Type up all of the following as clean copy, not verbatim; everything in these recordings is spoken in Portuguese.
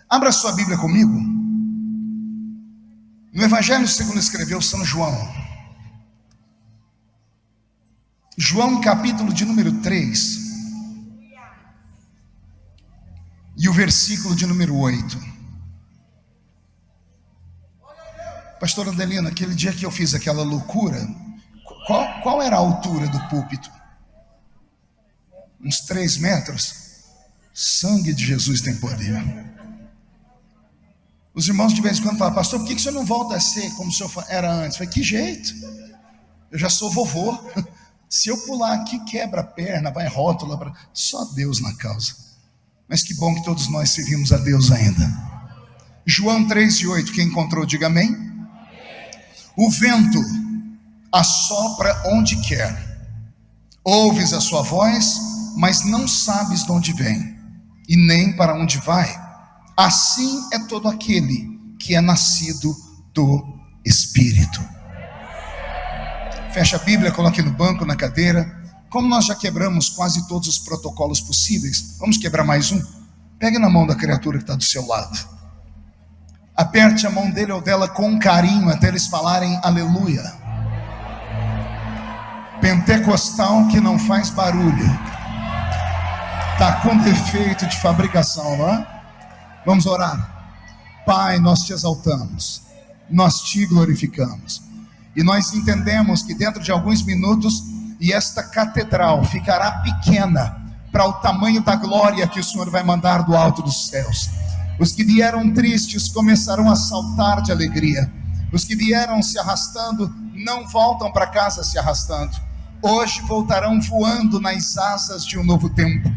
Abra sua Bíblia comigo no Evangelho segundo escreveu São João. João, capítulo de número 3, e o versículo de número 8. Pastor Adelino, aquele dia que eu fiz aquela loucura, qual era a altura do púlpito? Uns 3 metros? Sangue de Jesus tem poder. Os irmãos de vez em quando falam: pastor, por que o senhor não volta a ser como o senhor era antes? Eu falei: que jeito? Eu já sou vovô. Se eu pular aqui, quebra a perna, vai rótula. Só Deus na causa. Mas que bom que todos nós servimos a Deus ainda. João 3:8, quem encontrou, diga amém. O vento assopra onde quer. Ouves a sua voz, mas não sabes de onde vem, e nem para onde vai. Assim é todo aquele que é nascido do Espírito. Fecha a Bíblia, coloque no banco, na cadeira. Como nós já quebramos quase todos os protocolos possíveis, vamos quebrar mais um? Pegue na mão da criatura que está do seu lado. Aperte a mão dele ou dela com carinho até eles falarem aleluia. Pentecostal que não faz barulho. Está com defeito de fabricação, não é? Vamos orar. Pai, nós te exaltamos, nós te glorificamos, e nós entendemos que dentro de alguns minutos, e esta catedral ficará pequena para o tamanho da glória que o Senhor vai mandar do alto dos céus. Os que vieram tristes começarão a saltar de alegria. Os que vieram se arrastando não voltam para casa se arrastando. Hoje voltarão voando nas asas de um novo tempo.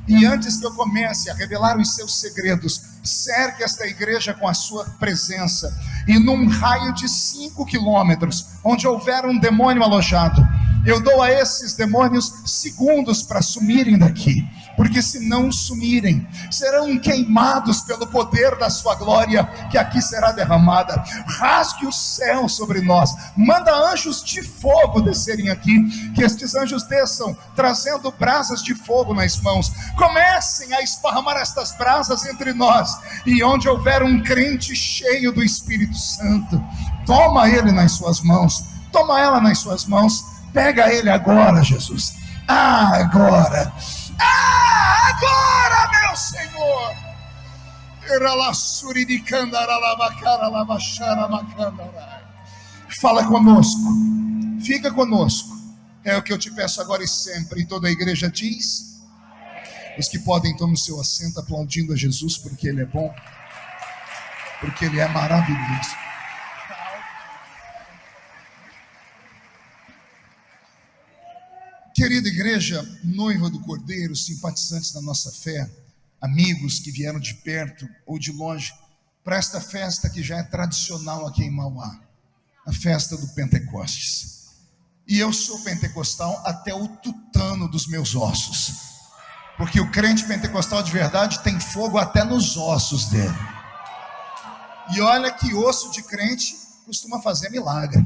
E antes que eu comece a revelar os seus segredos, cerque esta igreja com a sua presença, e num raio de 5 quilômetros, onde houver um demônio alojado, eu dou a esses demônios segundos para sumirem daqui, porque se não sumirem, serão queimados pelo poder da sua glória, que aqui será derramada. Rasgue o céu sobre nós, manda anjos de fogo descerem aqui, que estes anjos desçam, trazendo brasas de fogo nas mãos, comecem a esparramar estas brasas entre nós, e onde houver um crente cheio do Espírito Santo, toma ele nas suas mãos, toma ela nas suas mãos, pega ele agora, Jesus. Agora, meu Senhor. Fala conosco, fica conosco. É o que eu te peço agora e sempre. E toda a igreja diz. Os que podem, tomem o seu assento aplaudindo a Jesus, porque Ele é bom, porque Ele é maravilhoso. Querida igreja, noiva do Cordeiro, simpatizantes da nossa fé, amigos que vieram de perto ou de longe, para esta festa que já é tradicional aqui em Mauá, a festa do Pentecostes. E eu sou pentecostal até o tutano dos meus ossos, porque o crente pentecostal de verdade tem fogo até nos ossos dele. E olha que osso de crente costuma fazer milagre.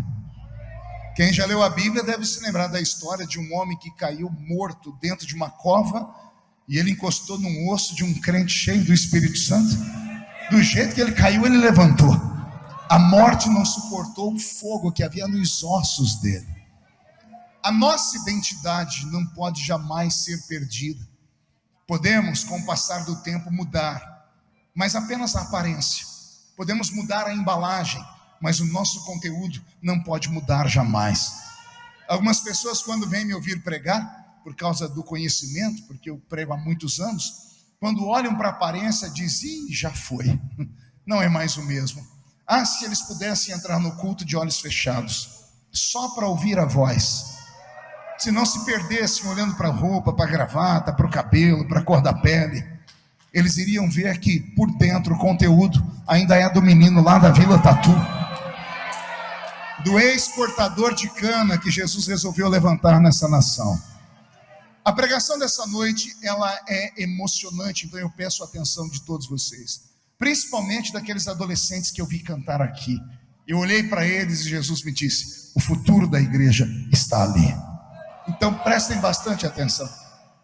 Quem já leu a Bíblia deve se lembrar da história de um homem que caiu morto dentro de uma cova, e ele encostou num osso de um crente cheio do Espírito Santo. Do jeito que ele caiu, ele levantou. A morte não suportou o fogo que havia nos ossos dele. A nossa identidade não pode jamais ser perdida. Podemos, com o passar do tempo, mudar, mas apenas a aparência. Podemos mudar a embalagem, mas o nosso conteúdo não pode mudar jamais. Algumas pessoas, quando vêm me ouvir pregar, por causa do conhecimento, porque eu prego há muitos anos, quando olham para a aparência, dizem: ih, já foi, não é mais o mesmo. Ah, se eles pudessem entrar no culto de olhos fechados, só para ouvir a voz, se não se perdessem olhando para a roupa, para a gravata, para o cabelo, para a cor da pele, eles iriam ver que por dentro o conteúdo ainda é do menino lá da Vila Tatu, do ex-cortador de cana que Jesus resolveu levantar nessa nação. A pregação dessa noite, ela é emocionante, então eu peço a atenção de todos vocês, principalmente daqueles adolescentes que eu vi cantar aqui. Eu olhei para eles e Jesus me disse: o futuro da igreja está ali. Então prestem bastante atenção.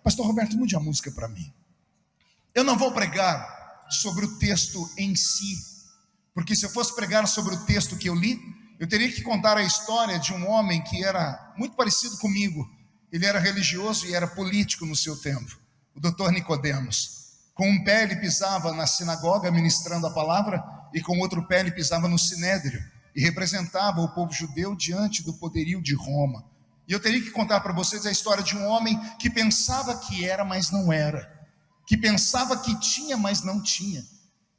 Pastor Roberto, mude a música para mim. Eu não vou pregar sobre o texto em si, porque se eu fosse pregar sobre o texto que eu li, eu teria que contar a história de um homem que era muito parecido comigo. Ele era religioso e era político no seu tempo, o Dr. Nicodemos. Com um pé ele pisava na sinagoga ministrando a palavra, e com outro pé ele pisava no sinédrio, e representava o povo judeu diante do poderio de Roma. E eu teria que contar para vocês a história de um homem que pensava que era, mas não era, que pensava que tinha, mas não tinha,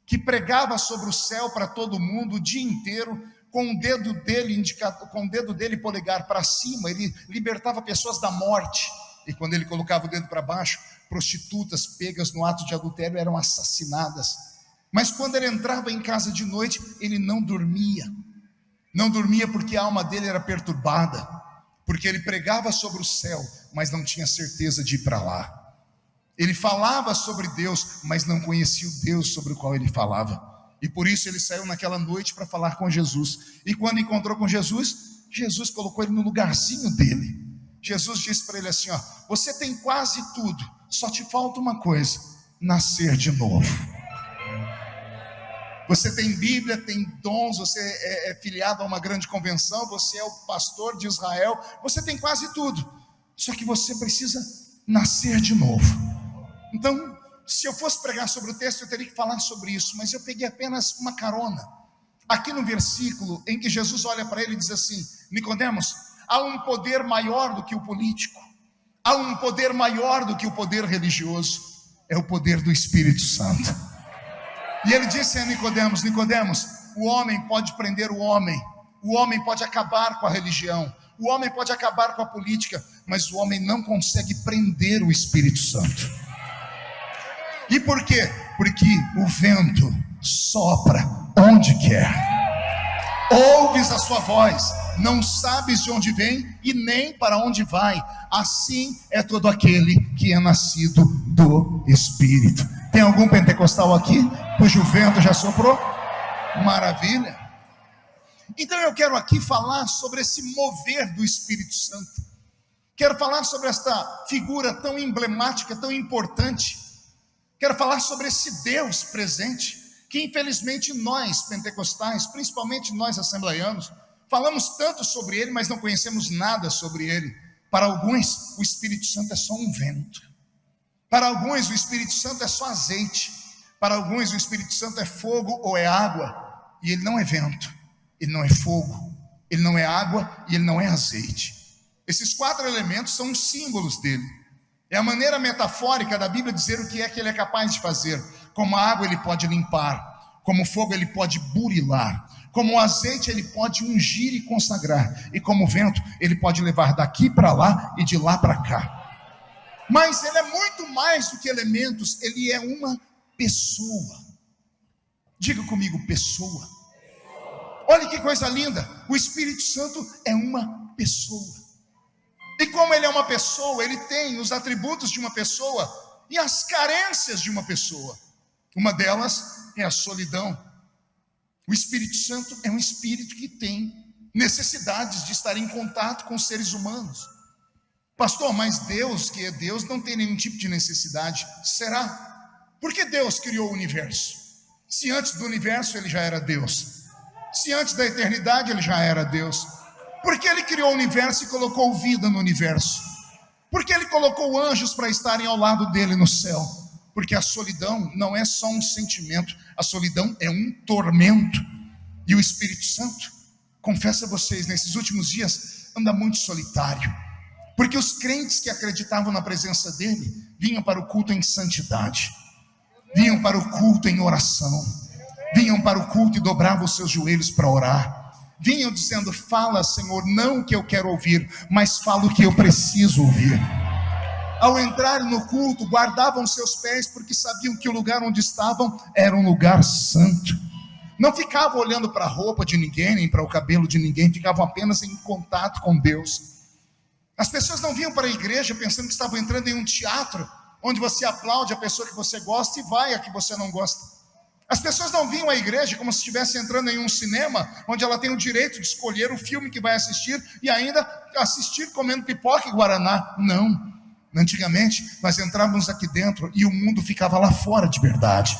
que pregava sobre o céu para todo mundo o dia inteiro, com o dedo dele polegar para cima, ele libertava pessoas da morte, e quando ele colocava o dedo para baixo, prostitutas pegas no ato de adultério eram assassinadas. Mas quando ele entrava em casa de noite, ele não dormia porque a alma dele era perturbada, porque ele pregava sobre o céu, mas não tinha certeza de ir para lá. Ele falava sobre Deus, mas não conhecia o Deus sobre o qual ele falava. E por isso ele saiu naquela noite para falar com Jesus. E quando encontrou com Jesus, Jesus colocou ele no lugarzinho dele. Jesus disse para ele assim: você tem quase tudo, só te falta uma coisa: nascer de novo. Você tem Bíblia, tem dons, você é filiado a uma grande convenção, você é o pastor de Israel, você tem quase tudo, só que você precisa nascer de novo. Então, se eu fosse pregar sobre o texto, eu teria que falar sobre isso, mas eu peguei apenas uma carona aqui no versículo em que Jesus olha para ele e diz assim: Nicodemos, há um poder maior do que o político, há um poder maior do que o poder religioso, é o poder do Espírito Santo. E ele disse a Nicodemos: Nicodemos, o homem pode prender o homem pode acabar com a religião, o homem pode acabar com a política, mas o homem não consegue prender o Espírito Santo. E por quê? Porque o vento sopra onde quer, ouves a sua voz, não sabes de onde vem e nem para onde vai. Assim é todo aquele que é nascido do Espírito. Tem algum pentecostal aqui cujo vento já soprou? Maravilha. Então eu quero aqui falar sobre esse mover do Espírito Santo. Quero falar sobre esta figura tão emblemática, tão importante. Quero falar sobre esse Deus presente, que infelizmente nós pentecostais, principalmente nós assembleianos, falamos tanto sobre ele, mas não conhecemos nada sobre ele. Para alguns, o Espírito Santo é só um vento. Para alguns, o Espírito Santo é só azeite. Para alguns, o Espírito Santo é fogo ou é água. E ele não é vento, ele não é fogo, ele não é água e ele não é azeite. Esses 4 elementos são os símbolos dele. É a maneira metafórica da Bíblia dizer o que é que ele é capaz de fazer. Como a água ele pode limpar, como o fogo ele pode burilar, como o azeite ele pode ungir e consagrar, e como o vento ele pode levar daqui para lá e de lá para cá. Mas ele é muito mais do que elementos, ele é uma pessoa. Diga comigo, pessoa. Olha que coisa linda, o Espírito Santo é uma pessoa. E como ele é uma pessoa, ele tem os atributos de uma pessoa e as carências de uma pessoa. Uma delas é a solidão. O Espírito Santo é um espírito que tem necessidades de estar em contato com os seres humanos. Pastor, mas Deus, que é Deus, não tem nenhum tipo de necessidade. Será? Por que Deus criou o universo? Se antes do universo ele já era Deus, se antes da eternidade ele já era Deus. Por que ele criou o universo e colocou vida no universo? Por que ele colocou anjos para estarem ao lado dele no céu? Porque a solidão não é só um sentimento, a solidão é um tormento. E o Espírito Santo, confesso a vocês, nesses últimos dias anda muito solitário, porque os crentes que acreditavam na presença dele vinham para o culto em santidade, vinham para o culto em oração, vinham para o culto e dobravam os seus joelhos para orar, vinham dizendo: fala, Senhor, não o que eu quero ouvir, mas fala o que eu preciso ouvir. Ao entrar no culto, guardavam seus pés, porque sabiam que o lugar onde estavam era um lugar santo. Não ficavam olhando para a roupa de ninguém, nem para o cabelo de ninguém, ficavam apenas em contato com Deus. As pessoas não vinham para a igreja pensando que estavam entrando em um teatro, onde você aplaude a pessoa que você gosta e vai a que você não gosta. As pessoas não vinham à igreja como se estivesse entrando em um cinema, onde ela tem o direito de escolher o filme que vai assistir e ainda assistir comendo pipoca e guaraná. Não. Antigamente nós entrávamos aqui dentro e o mundo ficava lá fora de verdade.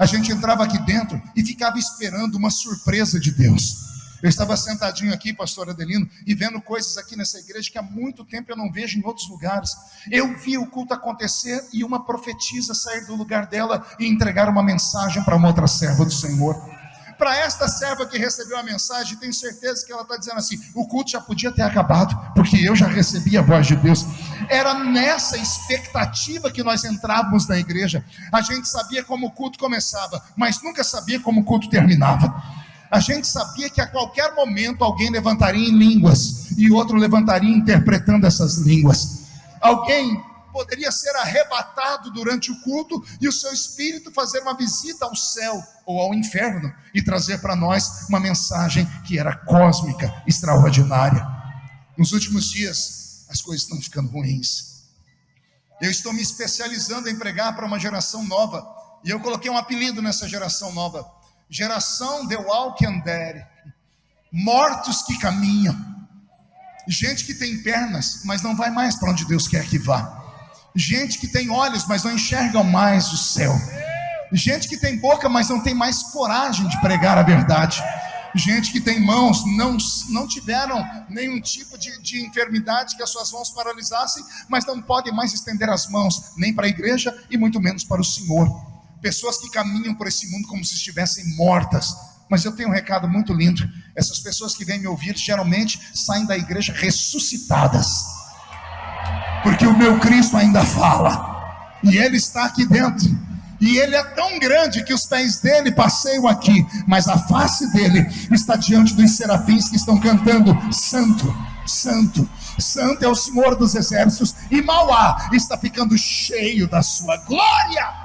A gente entrava aqui dentro e ficava esperando uma surpresa de Deus. Eu estava sentadinho aqui, pastor Adelino, e vendo coisas aqui nessa igreja que há muito tempo eu não vejo em outros lugares. Eu vi o culto acontecer e uma profetisa sair do lugar dela e entregar uma mensagem para uma outra serva do Senhor. Para esta serva que recebeu a mensagem, tenho certeza que ela está dizendo assim: o culto já podia ter acabado, porque eu já recebi a voz de Deus. Era nessa expectativa que nós entrávamos na igreja. A gente sabia como o culto começava, mas nunca sabia como o culto terminava. A gente sabia que a qualquer momento alguém levantaria em línguas e outro levantaria interpretando essas línguas. Alguém poderia ser arrebatado durante o culto e o seu espírito fazer uma visita ao céu ou ao inferno e trazer para nós uma mensagem que era cósmica, extraordinária. Nos últimos dias as coisas estão ficando ruins. Eu estou me especializando em pregar para uma geração nova, e eu coloquei um apelido nessa geração nova: geração The Walking Dead, mortos que caminham. Gente que tem pernas, mas não vai mais para onde Deus quer que vá. Gente que tem olhos, mas não enxergam mais o céu. Gente que tem boca, mas não tem mais coragem de pregar a verdade. Gente que tem mãos, não tiveram nenhum tipo de enfermidade que as suas mãos paralisassem, mas não podem mais estender as mãos, nem para a igreja e muito menos para o Senhor. Pessoas que caminham por esse mundo como se estivessem mortas. Mas eu tenho um recado muito lindo: essas pessoas que vêm me ouvir geralmente saem da igreja ressuscitadas, porque o meu Cristo ainda fala, e Ele está aqui dentro, e Ele é tão grande que os pés dele passeiam aqui, mas a face dele está diante dos serafins que estão cantando: Santo, Santo, Santo é o Senhor dos exércitos, e Mauá está ficando cheio da sua glória.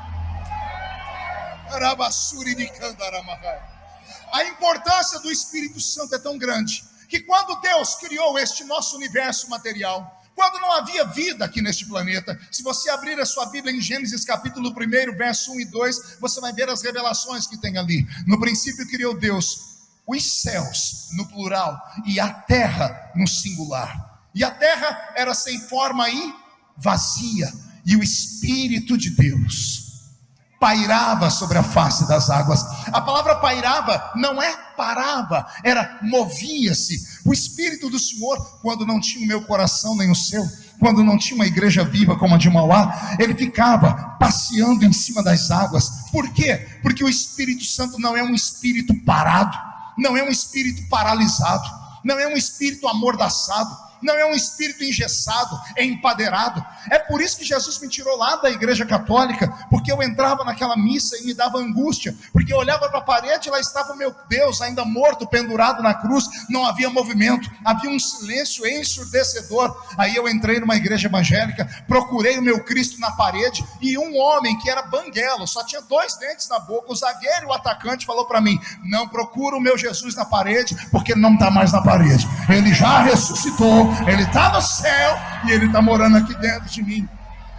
A importância do Espírito Santo é tão grande que quando Deus criou este nosso universo material, quando não havia vida aqui neste planeta, se você abrir a sua Bíblia em Gênesis capítulo 1, verso 1 e 2, você vai ver as revelações que tem ali. No princípio criou Deus os céus, no plural, e a terra, no singular. E a terra era sem forma e vazia, e o Espírito de Deus pairava sobre a face das águas. A palavra pairava não é parava, era movia-se. O Espírito do Senhor, quando não tinha o meu coração nem o seu, quando não tinha uma igreja viva como a de Mauá, ele ficava passeando em cima das águas. Por quê? Porque o Espírito Santo não é um espírito parado, não é um espírito paralisado, não é um espírito amordaçado, não é um espírito engessado, é empaderado. É por isso que Jesus me tirou lá da igreja católica, porque eu entrava naquela missa e me dava angústia, porque eu olhava para a parede e lá estava o meu Deus ainda morto, pendurado na cruz. Não havia movimento, havia um silêncio ensurdecedor. Aí eu entrei numa igreja evangélica, procurei o meu Cristo na parede, e um homem que era banguelo, só tinha 2 dentes na boca, o zagueiro e o atacante, falou para mim: não procura o meu Jesus na parede, porque ele não está mais na parede, ele já ressuscitou, ele está no céu e ele está morando aqui dentro de mim.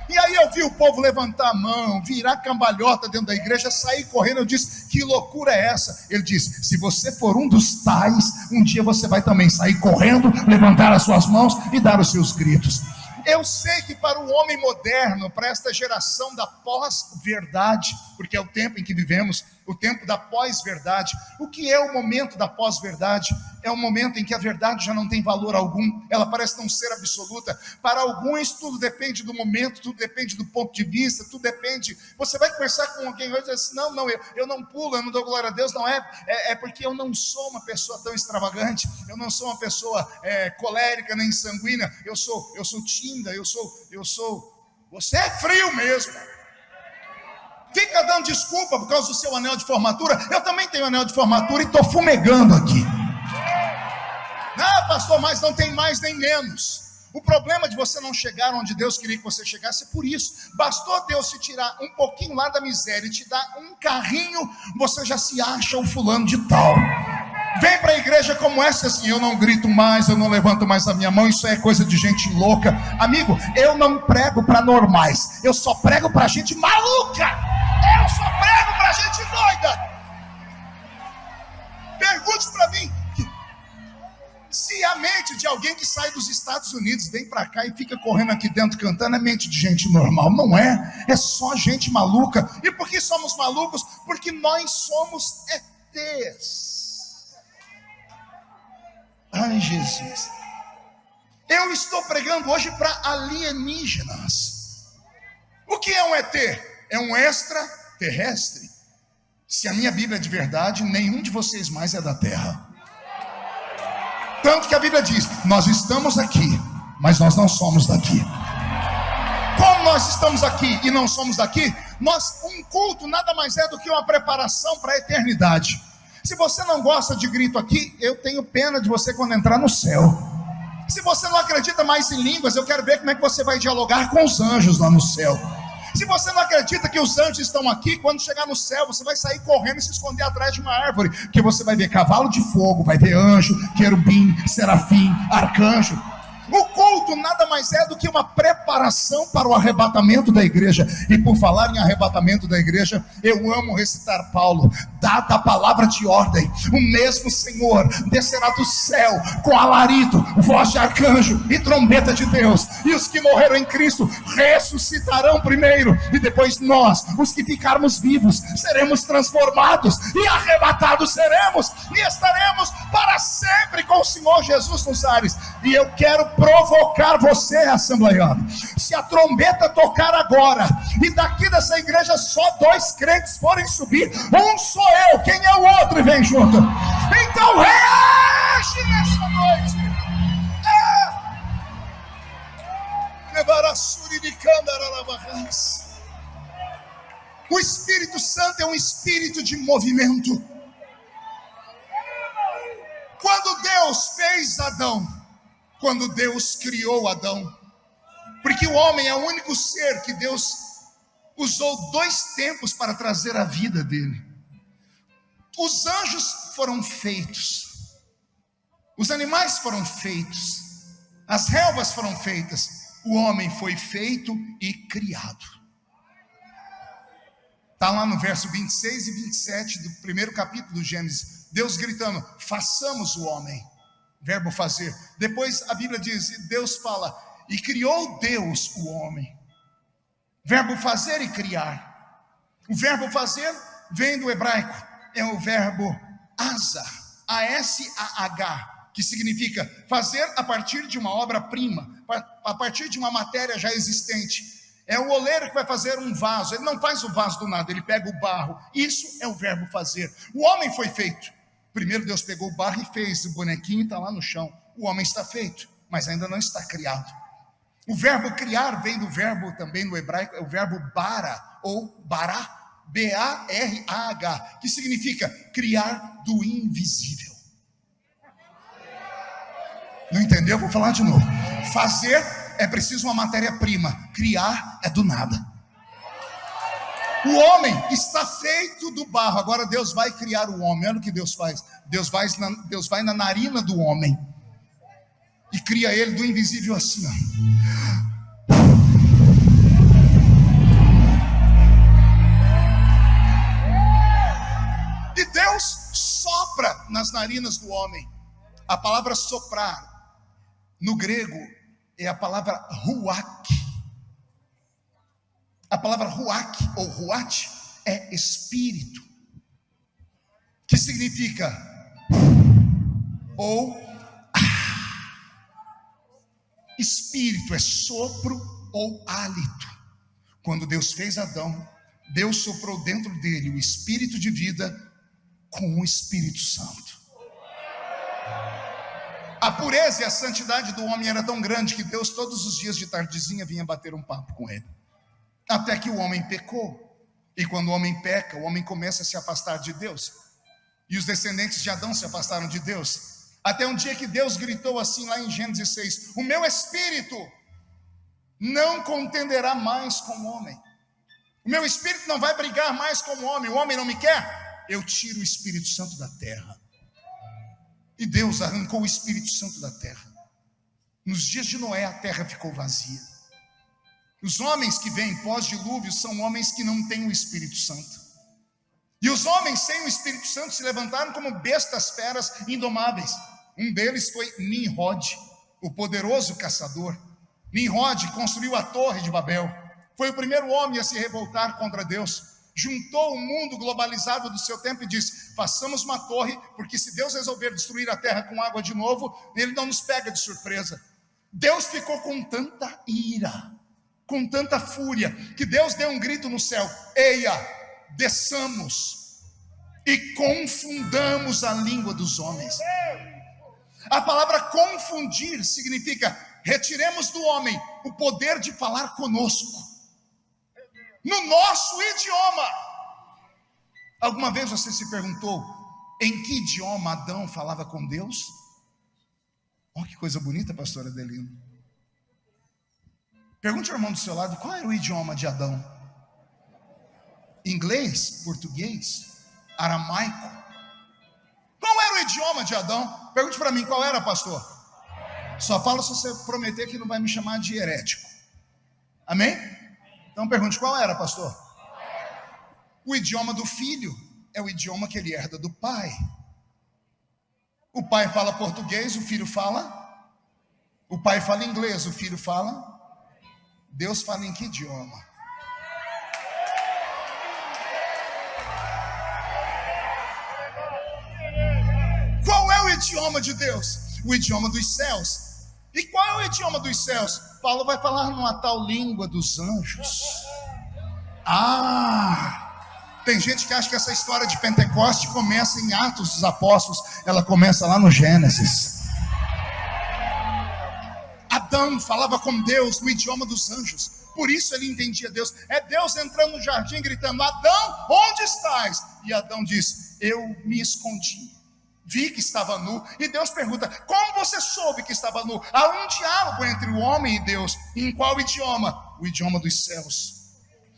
E aí eu vi o povo levantar a mão, virar cambalhota dentro da igreja, sair correndo. Eu disse: que loucura é essa? Ele disse: se você for um dos tais, um dia você vai também sair correndo, levantar as suas mãos e dar os seus gritos. Eu sei que para o homem moderno, para esta geração da pós-verdade, porque é o tempo em que vivemos, o tempo da pós-verdade. O que é o momento da pós-verdade? É um momento em que a verdade já não tem valor algum, ela parece não ser absoluta. Para alguns tudo depende do momento, tudo depende do ponto de vista, tudo depende. Você vai conversar com alguém hoje e diz assim: não, eu não pulo, eu não dou glória a Deus. Não é porque eu não sou uma pessoa tão extravagante, eu não sou uma pessoa colérica nem sanguínea, eu sou tímida, eu sou, você é frio mesmo. Fica dando desculpa por causa do seu anel de formatura. Eu também tenho anel de formatura e estou fumegando aqui. Não, pastor, mas não tem mais nem menos. O problema de você não chegar onde Deus queria que você chegasse é por isso. Bastou Deus te tirar um pouquinho lá da miséria e te dar um carrinho, você já se acha o fulano de tal. Vem para a igreja como essa assim: eu não grito mais, eu não levanto mais a minha mão, isso é coisa de gente louca. Amigo, eu não prego para normais, eu só prego para gente maluca. Eu só prego para gente doida. Pergunte para mim, se a mente de alguém que sai dos Estados Unidos vem para cá e fica correndo aqui dentro cantando, é mente de gente normal. Não é, é só gente maluca. E por que somos malucos? porque nós somos ETs. Ai, Jesus. Eu estou pregando hoje para alienígenas. O que é um ET? É um extraterrestre. Se a minha Bíblia é de verdade, nenhum de vocês mais é da Terra. Tanto que a Bíblia diz: nós estamos aqui, mas nós não somos daqui. Como nós estamos aqui e não somos daqui, um culto nada mais é do que uma preparação para a eternidade. Se você não gosta de grito aqui, eu tenho pena de você quando entrar no céu. Se você não acredita mais em línguas, eu quero ver como é que você vai dialogar com os anjos lá no céu. Se você não acredita que os anjos estão aqui, quando chegar no céu, você vai sair correndo e se esconder atrás de uma árvore, porque você vai ver cavalo de fogo, vai ver anjo, querubim, serafim, arcanjo. O culto nada mais é do que uma preparação para o arrebatamento da igreja. E por falar em arrebatamento da igreja, eu amo recitar Paulo: dada a palavra de ordem, o mesmo Senhor descerá do céu com alarido, voz de arcanjo e trombeta de Deus, e os que morreram em Cristo ressuscitarão primeiro, e depois nós, os que ficarmos vivos, seremos transformados e arrebatados seremos, e estaremos para sempre com o Senhor Jesus nos ares. E eu quero provocar você, assembleiano. Se a trombeta tocar agora e daqui dessa igreja só 2 crentes forem subir, um sou eu, quem é o outro e vem junto. Então reage nessa noite. O Espírito Santo é um espírito de movimento. Quando Deus fez Adão, quando Deus criou Adão, porque o homem é o único ser que Deus usou 2 tempos para trazer a vida dele. Os anjos foram feitos, os animais foram feitos, as relvas foram feitas, o homem foi feito e criado. Está lá no verso 26 e 27 do primeiro capítulo do Gênesis, Deus gritando: façamos o homem. Verbo fazer. Depois a Bíblia diz, Deus fala: e criou Deus o homem. Verbo fazer e criar. O verbo fazer vem do hebraico, é o verbo asa, A-S-A-H, que significa fazer a partir de uma obra-prima, a partir de uma matéria já existente. É o oleiro que vai fazer um vaso. Ele não faz o vaso do nada, ele pega o barro. Isso é o verbo fazer. O homem foi feito. Primeiro Deus pegou o barro e fez o bonequinho, está lá no chão. O homem está feito, mas ainda não está criado. O verbo criar vem do verbo também no hebraico, é o verbo bara, ou bará, B-A-R-A-H, que significa criar do invisível. Não entendeu? Vou falar de novo. Fazer é preciso uma matéria-prima, criar é do nada. O homem está feito do barro. Agora Deus vai criar o homem. Olha o que Deus faz. Deus vai na narina do homem e cria ele do invisível assim, ó. E Deus sopra nas narinas do homem. A palavra soprar no grego é a palavra ruach. A palavra ruach ou ruach é espírito, que significa ou espírito, é sopro ou hálito. Quando Deus fez Adão, Deus soprou dentro dele o espírito de vida com o Espírito Santo. A pureza e a santidade do homem era tão grande que Deus todos os dias de tardezinha vinha bater um papo com ele. Até que o homem pecou. E quando o homem peca, o homem começa a se afastar de Deus. E os descendentes de Adão se afastaram de Deus. Até um dia que Deus gritou assim lá em Gênesis 6: o meu espírito não contenderá mais com o homem. O meu espírito não vai brigar mais com o homem não me quer, eu tiro o Espírito Santo da terra. E Deus arrancou o Espírito Santo da terra. Nos dias de Noé a terra ficou vazia. Os homens que vêm pós-dilúvio são homens que não têm o Espírito Santo. E os homens sem o Espírito Santo se levantaram como bestas feras indomáveis. Um deles foi Nimrod, o poderoso caçador. Nimrod construiu a Torre de Babel. Foi o primeiro homem a se revoltar contra Deus. juntou o mundo globalizado do seu tempo e disse: façamos uma torre, porque se Deus resolver destruir a terra com água de novo, Ele não nos pega de surpresa. Deus ficou com tanta ira, com tanta fúria, que Deus deu um grito no céu: eia, desçamos e confundamos a língua dos homens. A palavra confundir significa: retiremos do homem o poder de falar conosco no nosso idioma. Alguma vez você se perguntou em que idioma Adão falava com Deus? Olha que coisa bonita, pastora Adelino. Pergunte ao irmão do seu lado: qual era o idioma de Adão? Inglês? Português? Aramaico? Qual era o idioma de Adão? Pergunte para mim, qual era, pastor? Só falo se você prometer que não vai me chamar de herético. Amém? Então pergunte, qual era, pastor? O idioma do filho é o idioma que ele herda do pai. O pai fala português, o filho fala. O pai fala inglês, o filho fala. Deus fala em que idioma? Qual é o idioma de Deus? O idioma dos céus. E qual é o idioma dos céus? Paulo vai falar numa tal língua dos anjos. Tem gente que acha que essa história de Pentecoste começa em Atos dos Apóstolos. Ela começa lá no Gênesis. Adão falava com Deus no idioma dos anjos. Por isso ele entendia Deus. É Deus entrando no jardim gritando: Adão, onde estás? E Adão diz: eu me escondi, vi que estava nu. E Deus pergunta: como você soube que estava nu? Há um diálogo entre o homem e Deus. E em qual idioma? O idioma dos céus.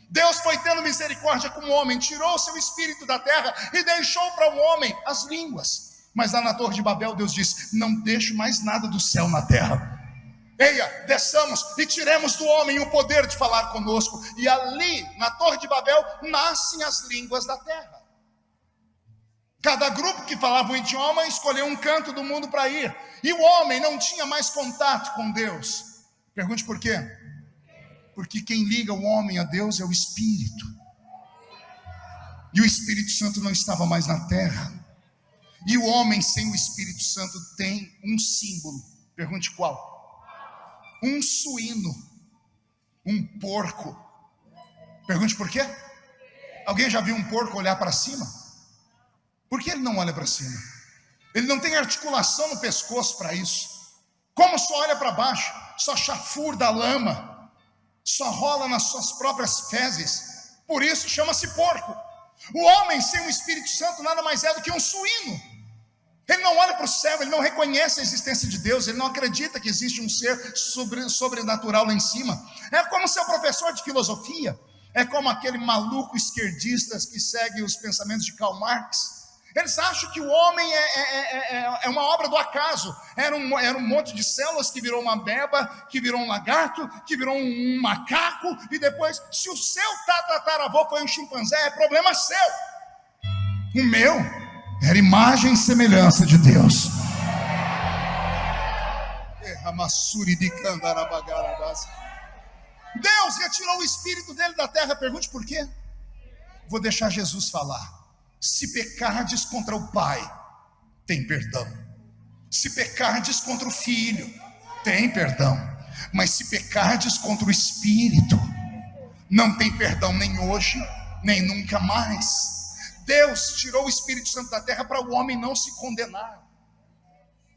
Deus foi tendo misericórdia com o homem, tirou o seu espírito da terra e deixou para o homem as línguas. Mas lá na Torre de Babel Deus disse: não deixo mais nada do céu na terra. Eia, desçamos e tiremos do homem o poder de falar conosco. E ali, na Torre de Babel, nascem as línguas da terra. Cada grupo que falava um idioma escolheu um canto do mundo para ir. E o homem não tinha mais contato com Deus. Pergunte por quê? Porque quem liga o homem a Deus é o Espírito. E o Espírito Santo não estava mais na terra. E o homem sem o Espírito Santo tem um símbolo. Pergunte qual? Um suíno, um porco. Pergunte por quê? Alguém já viu um porco olhar para cima? Por que ele não olha para cima? Ele não tem articulação no pescoço para isso. Como só olha para baixo, só chafurda a lama, só rola nas suas próprias fezes. Por isso chama-se porco. O homem sem o Espírito Santo nada mais é do que um suíno. Ele não olha para o céu, ele não reconhece a existência de Deus, ele não acredita que existe um ser sobrenatural lá em cima. É como seu professor de filosofia, é como aquele maluco esquerdista que segue os pensamentos de Karl Marx. Eles acham que o homem é uma obra do acaso. Era um monte de células que virou uma beba, que virou um lagarto, que virou um macaco, e depois, se o seu tataravô foi um chimpanzé, é problema seu. O meu era imagem e semelhança de Deus. Deus retirou o espírito dele da terra. Pergunte por quê? Vou deixar Jesus falar. Se pecardes contra o Pai, tem perdão. Se pecardes contra o Filho, tem perdão. Mas se pecardes contra o Espírito, não tem perdão nem hoje, nem nunca mais. Deus tirou o Espírito Santo da terra para o homem não se condenar.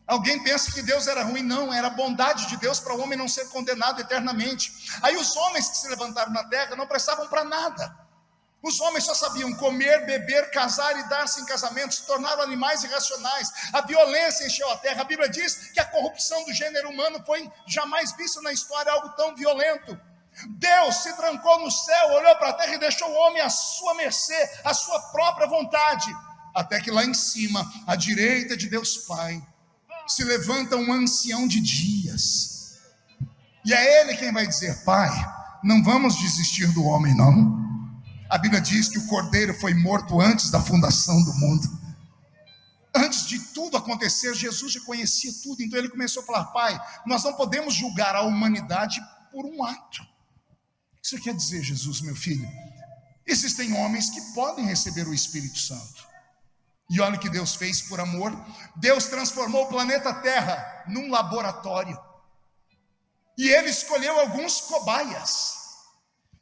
Alguém pensa que Deus era ruim? Não, era a bondade de Deus para o homem não ser condenado eternamente. Aí os homens que se levantaram na terra não prestavam para nada. Os homens só sabiam comer, beber, casar e dar-se em casamento, se tornaram animais irracionais. A violência encheu a terra. A Bíblia diz que a corrupção do gênero humano foi jamais vista na história, algo tão violento. Deus se trancou no céu, olhou para a terra e deixou o homem à sua mercê, à sua própria vontade. Até que lá em cima, à direita de Deus Pai, se levanta um ancião de dias. E é ele quem vai dizer: Pai, não vamos desistir do homem, não. A Bíblia diz que o cordeiro foi morto antes da fundação do mundo. Antes de tudo acontecer, Jesus já conhecia tudo. Então ele começou a falar: Pai, nós não podemos julgar a humanidade por um ato. O que você quer dizer, Jesus, meu filho? Existem homens que podem receber o Espírito Santo. E olha o que Deus fez por amor. Deus transformou o planeta Terra num laboratório. E Ele escolheu alguns cobaias.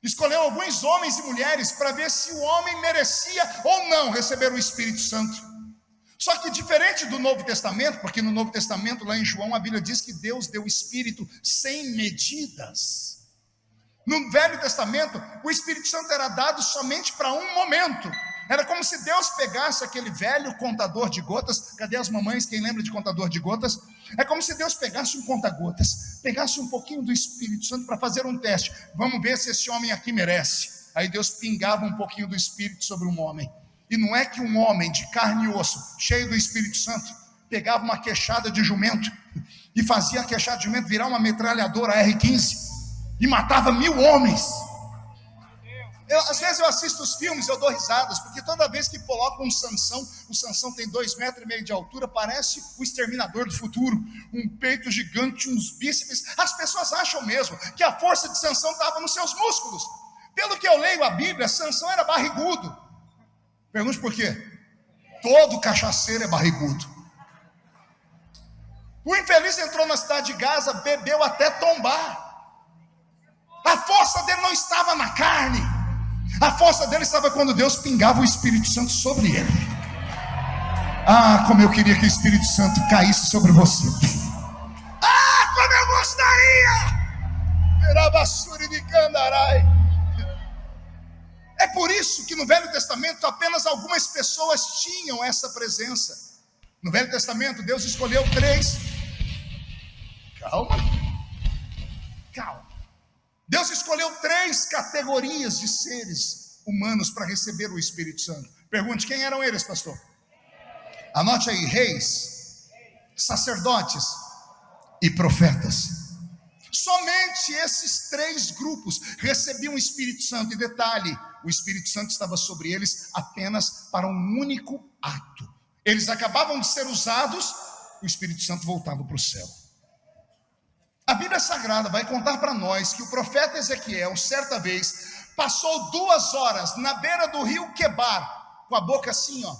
Escolheu alguns homens e mulheres para ver se o homem merecia ou não receber o Espírito Santo. Só que diferente do Novo Testamento, porque no Novo Testamento, lá em João, a Bíblia diz que Deus deu o Espírito sem medidas. No Velho Testamento, o Espírito Santo era dado somente para um momento. Era como se Deus pegasse aquele velho contador de gotas. Cadê as mamães? Quem lembra de contador de gotas? É como se Deus pegasse um conta-gotas, pegasse um pouquinho do Espírito Santo para fazer um teste. Vamos ver se esse homem aqui merece. Aí Deus pingava um pouquinho do Espírito sobre um homem. E não é que um homem de carne e osso, cheio do Espírito Santo, pegava uma queixada de jumento e fazia a queixada de jumento virar uma metralhadora R-15 e matava 1000 homens. Às vezes eu assisto os filmes, eu dou risadas, porque toda vez que colocam um Sansão, o Sansão tem 2,5 metros de altura, parece o exterminador do futuro, um peito gigante, uns bíceps. As pessoas acham mesmo que a força de Sansão estava nos seus músculos. Pelo que eu leio a Bíblia, Sansão era barrigudo. Pergunte por quê? Todo cachaceiro é barrigudo. O infeliz entrou na cidade de Gaza, bebeu até tombar. A força dele não estava na carne. A força dele estava quando Deus pingava o Espírito Santo sobre ele. Ah, como eu queria que o Espírito Santo caísse sobre você. Ah, como eu gostaria. Era basura de Candarai. É por isso que no Velho Testamento apenas algumas pessoas tinham essa presença. No Velho Testamento Deus escolheu 3. Calma. Deus escolheu 3 categorias de seres humanos para receber o Espírito Santo. Pergunte, quem eram eles, pastor? Anote aí: reis, sacerdotes e profetas. Somente esses 3 grupos recebiam o Espírito Santo. E detalhe, o Espírito Santo estava sobre eles apenas para um único ato. Eles acabavam de ser usados, o Espírito Santo voltava para o céu. A Bíblia Sagrada vai contar para nós que o profeta Ezequiel, certa vez, passou 2 horas na beira do rio Quebar, com a boca assim, ó.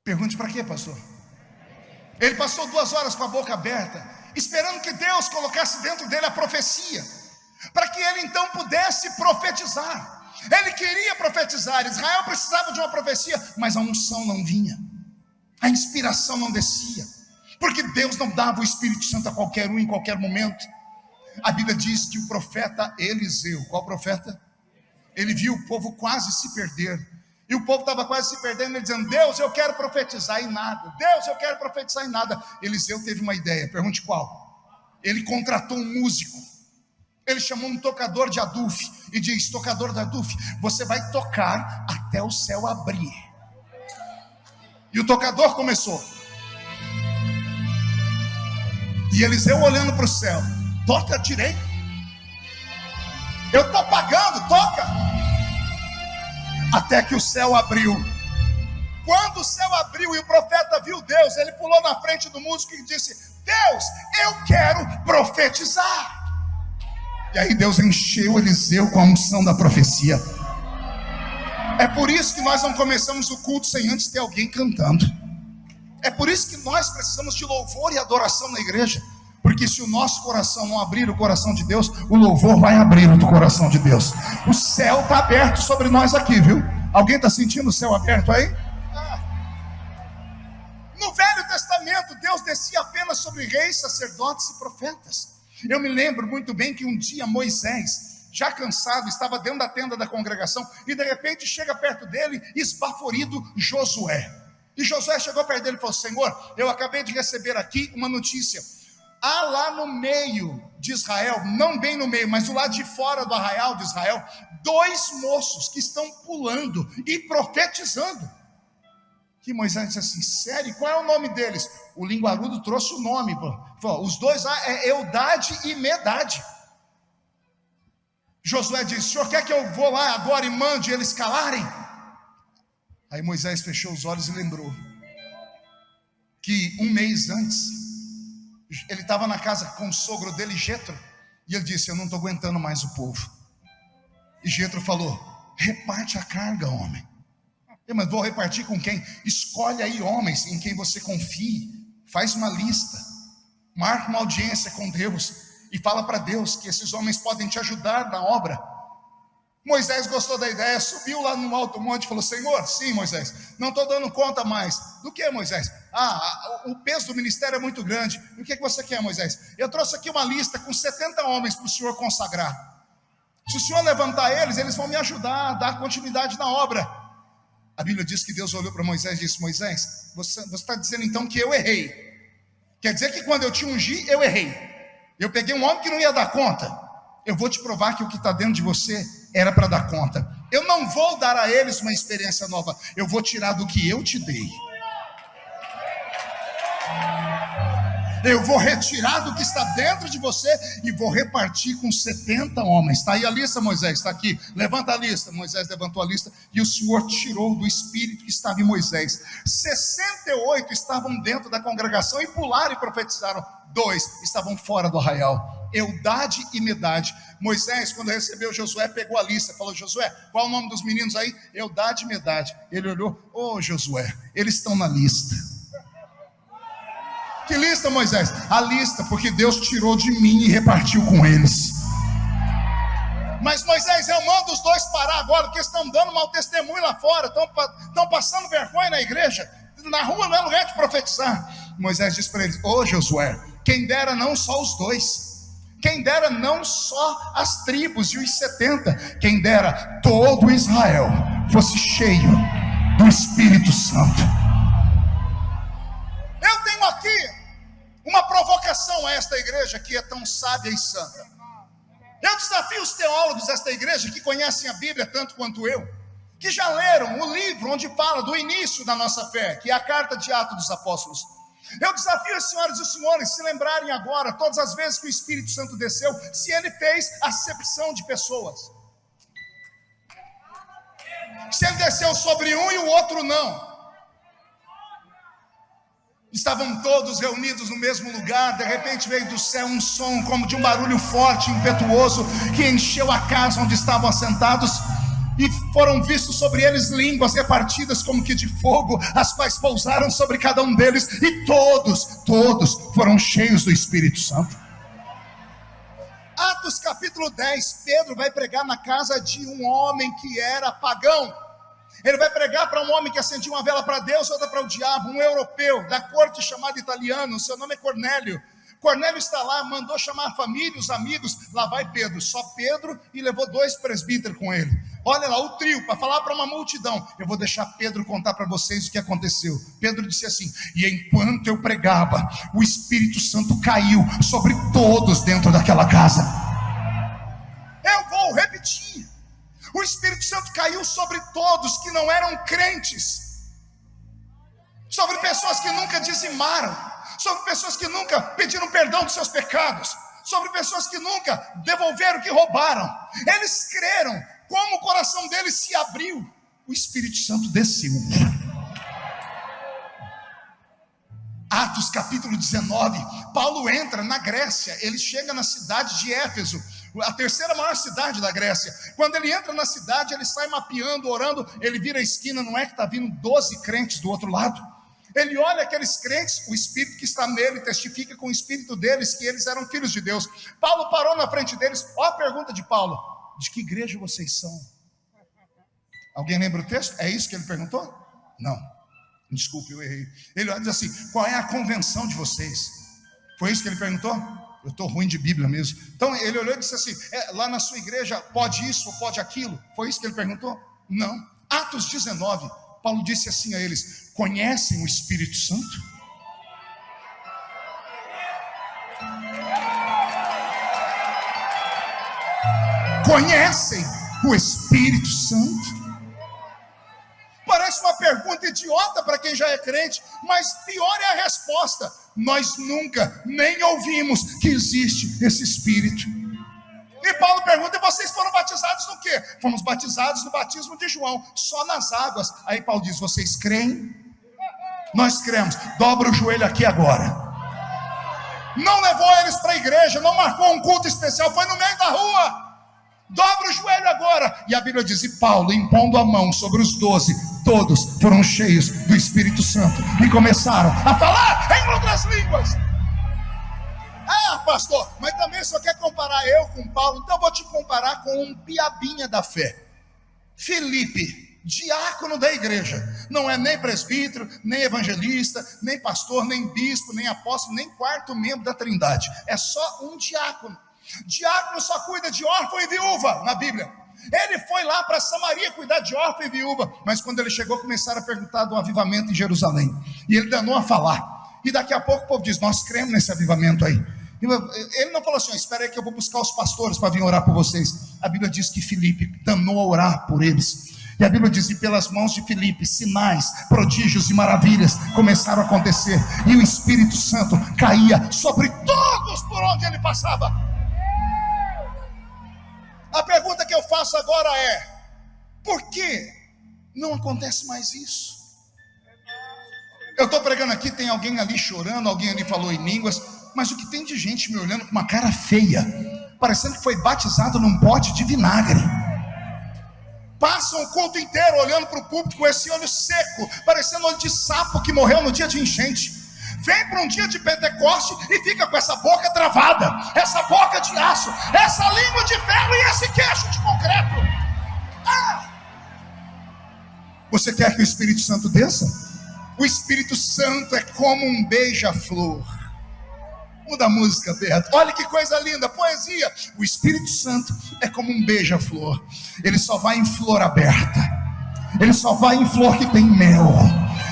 Pergunte para quê, pastor? Ele passou 2 horas com a boca aberta, esperando que Deus colocasse dentro dele a profecia, para que ele então pudesse profetizar. Ele queria profetizar. Israel precisava de uma profecia, mas a unção não vinha, a inspiração não descia, porque Deus não dava o Espírito Santo a qualquer um em qualquer momento. A Bíblia diz que o profeta Eliseu, qual profeta? Ele viu o povo quase se perder. E o povo estava quase se perdendo, ele dizendo: Deus, eu quero profetizar, e nada. Deus, eu quero profetizar, e nada. Eliseu teve uma ideia. Pergunte qual? Ele contratou um músico. Ele chamou um tocador de aduf e diz: tocador de aduf, você vai tocar até o céu abrir. E o tocador começou. E Eliseu olhando para o céu: toca direito. Eu estou pagando, toca. Até que o céu abriu. Quando o céu abriu e o profeta viu Deus, ele pulou na frente do músico e disse: Deus, eu quero profetizar. E aí Deus encheu Eliseu com a unção da profecia. É por isso que nós não começamos o culto sem antes ter alguém cantando. É por isso que nós precisamos de louvor e adoração na igreja. Porque se o nosso coração não abrir o coração de Deus, o louvor vai abrir o coração de Deus. O céu está aberto sobre nós aqui, viu? Alguém está sentindo o céu aberto aí? No Velho Testamento, Deus descia apenas sobre reis, sacerdotes e profetas. Eu me lembro muito bem que um dia Moisés, já cansado, estava dentro da tenda da congregação, e de repente chega perto dele, esbaforido, Josué. E Josué chegou perto dele e falou: Senhor, eu acabei de receber aqui uma notícia. Há lá no meio de Israel, não bem no meio, mas do lado de fora do arraial de Israel, 2 moços que estão pulando e profetizando. Que Moisés disse assim: sério, qual é o nome deles? O linguarudo trouxe o nome, falou, os 2 lá é Eldade e Medade. Josué disse: o senhor quer que eu vou lá agora e mande eles calarem? Aí Moisés fechou os olhos e lembrou que um mês antes ele estava na casa com o sogro dele, Jetro, E ele disse: eu não estou aguentando mais o povo. E Jetro falou: reparte a carga, homem. Mas vou repartir com quem? Escolhe aí homens em quem você confie. Faz uma lista, marca uma audiência com Deus e fala para Deus que esses homens podem te ajudar na obra. Moisés gostou da ideia, subiu lá no alto monte e falou: Senhor, sim, Moisés, não estou dando conta mais. Do que, Moisés? O peso do ministério é muito grande. O que você quer, Moisés? Eu trouxe aqui uma lista com 70 homens para o senhor consagrar. Se o senhor levantar eles, eles vão me ajudar a dar continuidade na obra. A Bíblia diz que Deus olhou para Moisés e disse: Moisés, você está dizendo então que eu errei. Quer dizer que quando eu te ungi, eu errei. Eu peguei um homem que não ia dar conta. Eu vou te provar que o que está dentro de você era para dar conta. Eu não vou dar a eles uma experiência nova. Eu vou tirar do que eu te dei. Eu vou retirar do que está dentro de você e vou repartir com 70 homens. Está aí a lista, Moisés? Está aqui. Levanta a lista. Moisés levantou a lista e o Senhor tirou do espírito que estava em Moisés. 68 estavam dentro da congregação e pularam e profetizaram. 2 estavam fora do arraial. Eudade e Medade. Moisés, quando recebeu Josué, pegou a lista. Falou: Josué, qual é o nome dos meninos aí? Eudade e Medade. Ele olhou: ô Josué, eles estão na lista. Que lista, Moisés? A lista, porque Deus tirou de mim e repartiu com eles. Mas Moisés, eu mando os 2 parar agora, porque estão dando mau testemunho lá fora, estão passando vergonha na igreja, na rua não é lugar de profetizar. Moisés disse para eles: ô Josué, quem dera não só os 2, quem dera não só as tribos e os 70, quem dera todo Israel fosse cheio do Espírito Santo. Eu tenho aqui uma provocação a esta igreja que é tão sábia e santa. Eu desafio os teólogos desta igreja que conhecem a Bíblia tanto quanto eu, que já leram o livro onde fala do início da nossa fé, que é a carta de Atos dos Apóstolos. Eu desafio as senhoras e os senhores se lembrarem agora, todas as vezes que o Espírito Santo desceu, se ele fez acepção de pessoas. Se ele desceu sobre um e o outro não. Estavam todos reunidos no mesmo lugar. De repente veio do céu um som como de um barulho forte, impetuoso, que encheu a casa onde estavam assentados. E foram vistos sobre eles línguas repartidas como que de fogo, as quais pousaram sobre cada um deles. E todos foram cheios do Espírito Santo. Atos capítulo 10, Pedro vai pregar na casa de um homem que era pagão. Ele vai pregar para um homem que acendia uma vela para Deus, outra para o diabo, um europeu, da corte chamada italiano, seu nome é Cornélio. Cornélio está lá, mandou chamar a família, os amigos, lá vai Pedro, só Pedro, e levou 2 presbíteros com ele. Olha lá, o trio, para falar para uma multidão. Eu vou deixar Pedro contar para vocês o que aconteceu. Pedro disse assim: e enquanto eu pregava, o Espírito Santo caiu sobre todos dentro daquela casa. Eu vou repetir. O Espírito Santo caiu sobre todos que não eram crentes, sobre pessoas que nunca dizimaram, sobre pessoas que nunca pediram perdão dos seus pecados, sobre pessoas que nunca devolveram o que roubaram. Eles creram, como o coração deles se abriu, o Espírito Santo desceu. Atos capítulo 19, Paulo entra na Grécia, ele chega na cidade de Éfeso, a terceira maior cidade da Grécia. Quando ele entra na cidade, ele sai mapeando, orando, ele vira a esquina, não é que está vindo 12 crentes do outro lado? Ele olha aqueles crentes, o Espírito que está nele testifica com o Espírito deles que eles eram filhos de Deus. Paulo parou na frente deles. Olha a pergunta de Paulo: de que igreja vocês são? Alguém lembra o texto? É isso que ele perguntou? Não, desculpe, eu errei. Ele olha e diz assim: qual é a convenção de vocês? Foi isso que ele perguntou? Eu estou ruim de Bíblia mesmo. Então ele olhou e disse assim: lá na sua igreja pode isso ou pode aquilo? Foi isso que ele perguntou? Não. Atos 19, Paulo disse assim a eles: conhecem o Espírito Santo? Conhecem o Espírito Santo? Parece uma pergunta idiota para quem já é crente, mas pior é a resposta: nós nunca nem ouvimos que existe esse Espírito. E Paulo pergunta: e vocês foram batizados no quê? Fomos batizados no batismo de João, só nas águas. Aí Paulo diz: vocês creem? Nós cremos. Dobra o joelho aqui agora. Não levou eles para a igreja, não marcou um culto especial, foi no meio da rua. Dobra o joelho agora. E a Bíblia diz: e Paulo, impondo a mão sobre os 12, todos foram cheios do Espírito Santo e começaram a falar em outras línguas. Ah, pastor, mas também só quer comparar eu com Paulo. Então eu vou te comparar com um piabinha da fé. Filipe, diácono da igreja, não é nem presbítero, nem evangelista, nem pastor, nem bispo, nem apóstolo, nem quarto membro da Trindade. É só um diácono. Diácono só cuida de órfão e viúva na Bíblia. Ele foi lá para Samaria cuidar de órfão e viúva, mas quando ele chegou começaram a perguntar do avivamento em Jerusalém, e ele danou a falar, e daqui a pouco o povo diz: nós cremos nesse avivamento aí. Ele não falou assim: espera aí que eu vou buscar os pastores para vir orar por vocês. A Bíblia diz que Filipe danou a orar por eles. E a Bíblia diz que pelas mãos de Filipe, sinais, prodígios e maravilhas começaram a acontecer. E o Espírito Santo caía sobre todos por onde ele passava. A pergunta que eu faço agora é: por que não acontece mais isso? Eu estou pregando aqui, tem alguém ali chorando, alguém ali falou em línguas, mas o que tem de gente me olhando com uma cara feia, parecendo que foi batizado num pote de vinagre. Passam o culto inteiro olhando para o púlpito com esse olho seco, parecendo olho de sapo que morreu no dia de enchente. Vem para um dia de Pentecoste e fica com essa boca travada, essa boca de aço, essa língua de ferro e esse queixo de concreto. Você quer que o Espírito Santo desça? O Espírito Santo é como um beija-flor. Muda a música, Beto. Olha que coisa linda, poesia. O Espírito Santo é como um beija-flor. Ele só vai em flor aberta. Ele só vai em flor que tem mel.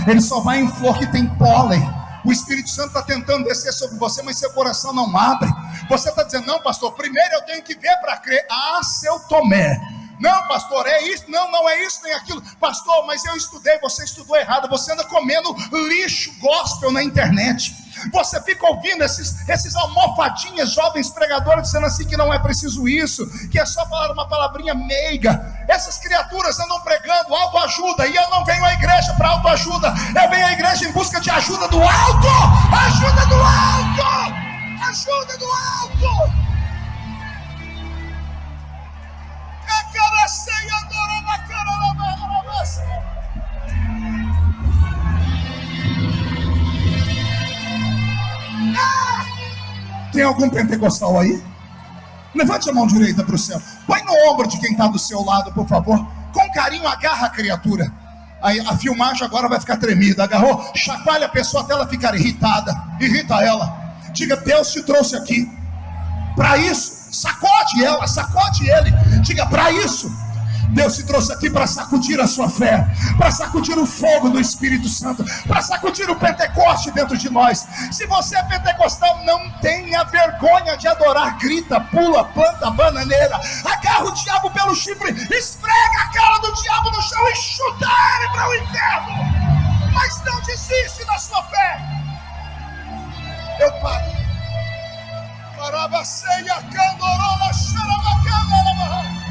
Ele só vai em flor que tem pólen. O Espírito Santo está tentando descer sobre você, mas seu coração não abre. Você está dizendo: não, pastor, primeiro eu tenho que ver para crer. Ah, seu Tomé. Não, pastor, é isso, não é isso nem aquilo. Pastor, mas eu estudei, você estudou errado. Você anda comendo lixo gospel na internet. Você fica ouvindo esses almofadinhas, jovens pregadores, dizendo assim que não é preciso isso, que é só falar uma palavrinha meiga. Essas criaturas andam pregando autoajuda, e eu não venho à igreja para autoajuda. Eu venho à igreja em busca de ajuda do alto. Ajuda do alto. Ajuda do alto. Tem algum pentecostal aí? Levante a mão direita para o céu. Põe no ombro de quem está do seu lado, por favor. Com carinho, agarra a criatura. Aí a filmagem agora vai ficar tremida. Agarrou, chacoalha a pessoa até ela ficar irritada. Irrita ela. Diga: Deus te trouxe aqui para isso. Sacode ela, sacode ele. Diga: para isso Deus te trouxe aqui, para sacudir a sua fé, para sacudir o fogo do Espírito Santo, para sacudir o Pentecoste dentro de nós. Se você é pentecostal, não tenha vergonha de adorar. Grita, pula, planta bananeira, agarra o diabo pelo chifre, esfrega a cara do diabo no chão e chuta ele para o inferno. Mas não desiste da sua fé. Eu paro. Carabaceia, candorola, xarabacana.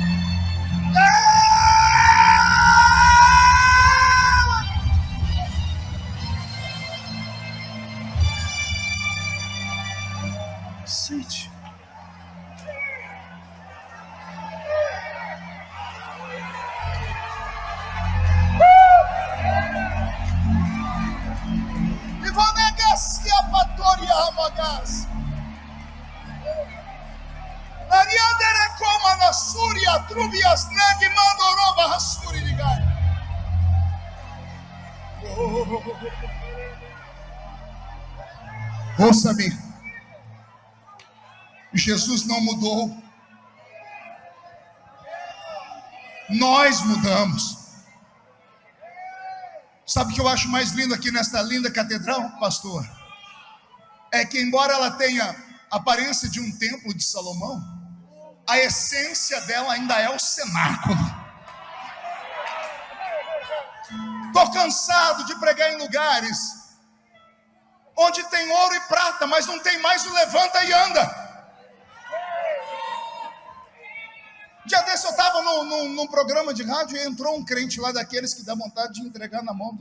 Sente. E vou negar se a patoria amagas. Ariadere como na Súria, trubias neg mandoroba rasuri ligai. Ouça-me. Jesus não mudou. Nós mudamos. Sabe o que eu acho mais lindo aqui nesta linda catedral, pastor? É que embora ela tenha a aparência de um templo de Salomão, a essência dela ainda é o cenáculo. Estou cansado de pregar em lugares onde tem ouro e prata, mas não tem mais o levanta e anda. Dia desse eu estava num programa de rádio e entrou um crente lá daqueles que dá vontade de entregar na mão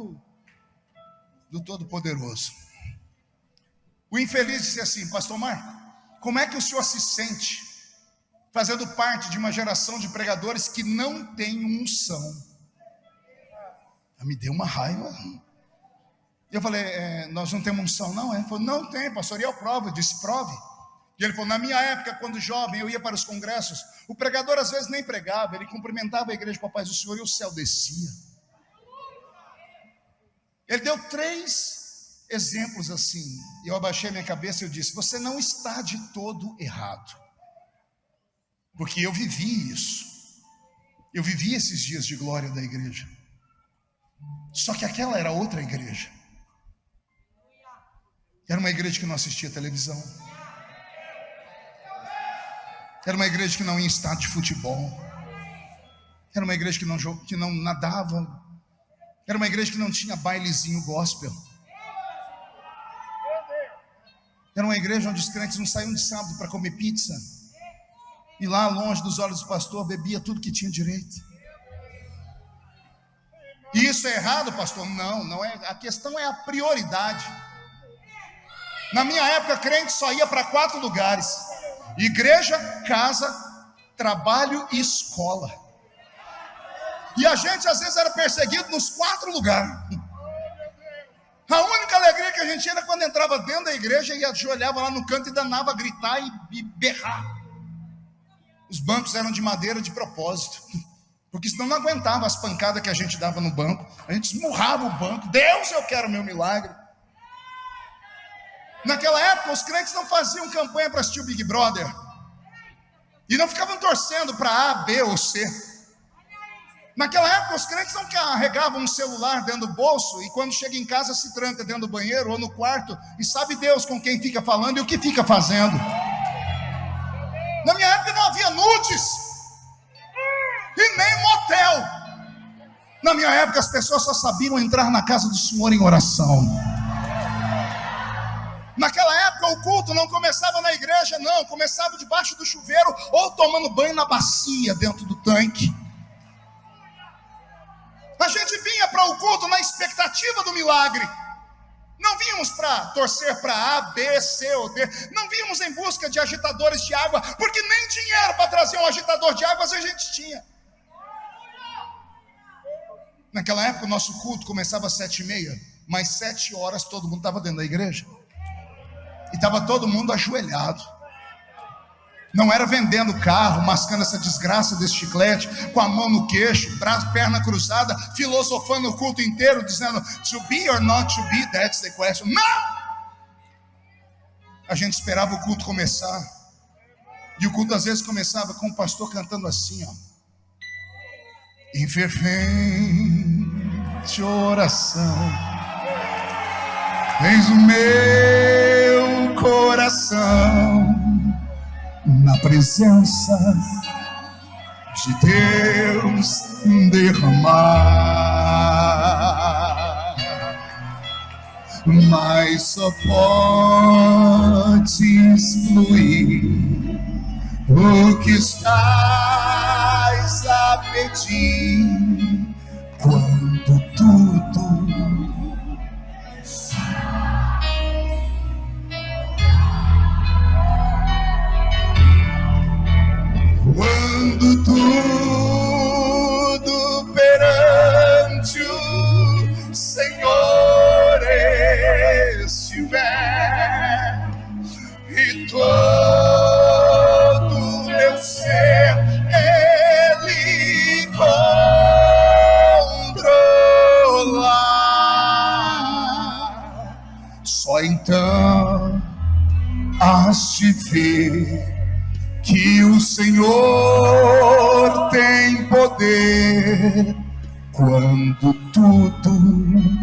do Todo-Poderoso. O infeliz disse assim: pastor Marco, como é que o senhor se sente fazendo parte de uma geração de pregadores que não tem unção? Me deu uma raiva. Eu falei: nós não temos unção não? Ele falou: não tem, pastor. E eu provo. Eu disse: prove. E ele falou: na minha época, quando jovem, eu ia para os congressos, o pregador às vezes nem pregava, ele cumprimentava a igreja com a paz do Senhor e o céu descia. Ele deu 3 exemplos assim, e eu abaixei minha cabeça e eu disse: você não está de todo errado, porque eu vivi isso, eu vivi esses dias de glória da igreja, só que aquela era outra igreja, era uma igreja que não assistia televisão, era uma igreja que não ia em estádio de futebol, era uma igreja que não nadava, era uma igreja que não tinha bailezinho gospel, era uma igreja onde os crentes não saíam de sábado para comer pizza, e lá longe dos olhos do pastor bebia tudo que tinha direito. E isso é errado, pastor? Não, não é. A questão é a prioridade. Na minha época, crente só ia para 4 lugares: igreja, casa, trabalho e escola. E a gente às vezes era perseguido nos 4 lugares. A única alegria que a gente tinha era quando entrava dentro da igreja e ajoelhava lá no canto e danava a gritar e berrar. Os bancos eram de madeira de propósito, porque senão não aguentava as pancadas que a gente dava no banco. A gente esmurrava o banco. Deus, eu quero meu milagre. Naquela época os crentes não faziam campanha para assistir o Big Brother, e não ficavam torcendo para A, B ou C. Naquela época os crentes não carregavam um celular dentro do bolso e quando chega em casa se tranca dentro do banheiro ou no quarto e sabe Deus com quem fica falando e o que fica fazendo. Na minha época não havia nudes e nem motel. Na minha época as pessoas só sabiam entrar na casa do Senhor em oração. Naquela época o culto não começava na igreja, não, começava debaixo do chuveiro ou tomando banho na bacia dentro do tanque. A gente vinha para o culto na expectativa do milagre. Não vínhamos para torcer para A, B, C ou D. Não vínhamos em busca de agitadores de água, porque nem dinheiro para trazer um agitador de águas a gente tinha. Naquela época o nosso culto começava às 7h30, mas 7 horas todo mundo estava dentro da igreja. E estava todo mundo ajoelhado. Não era vendendo carro, mascando essa desgraça desse chiclete, com a mão no queixo, braço, perna cruzada, filosofando o culto inteiro, dizendo to be or not to be, that's the question. Não! A gente esperava o culto começar. E o culto às vezes começava com o pastor cantando assim, ó: em fervente oração fez o meu coração na presença de Deus derramar, mas só podes fluir o que estás a pedir quando tudo quando tudo perante o Senhor estiver e todo meu ser Ele controlar, só então hás de ver que o Senhor tem poder quando tudo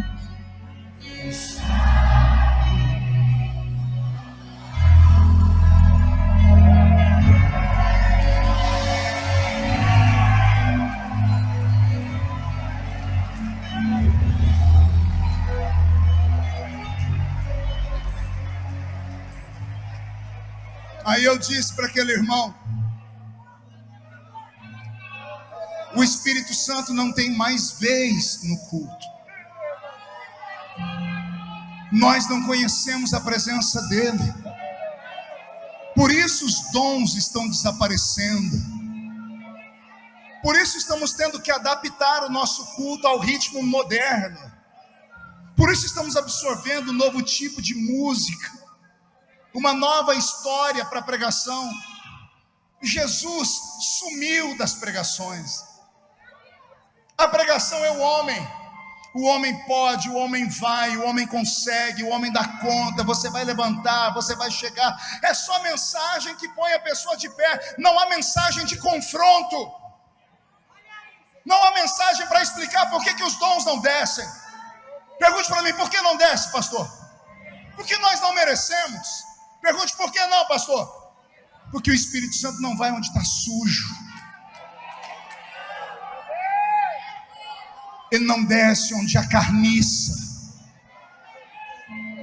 Aí eu disse para aquele irmão: o Espírito Santo não tem mais vez no culto. Nós não conhecemos a presença dele. Por isso os dons estão desaparecendo. Por isso estamos tendo que adaptar o nosso culto ao ritmo moderno. Por isso estamos absorvendo um novo tipo de música, uma nova história para a pregação. Jesus sumiu das pregações. A pregação é o homem. O homem pode, o homem vai, o homem consegue, o homem dá conta, você vai levantar, você vai chegar. É só mensagem que põe a pessoa de pé. Não há mensagem de confronto. Não há mensagem para explicar por que os dons não descem. Pergunte para mim, por que não desce, pastor? Porque nós não merecemos. Pergunte, por que não, pastor? Porque o Espírito Santo não vai onde está sujo. Ele não desce onde há carniça.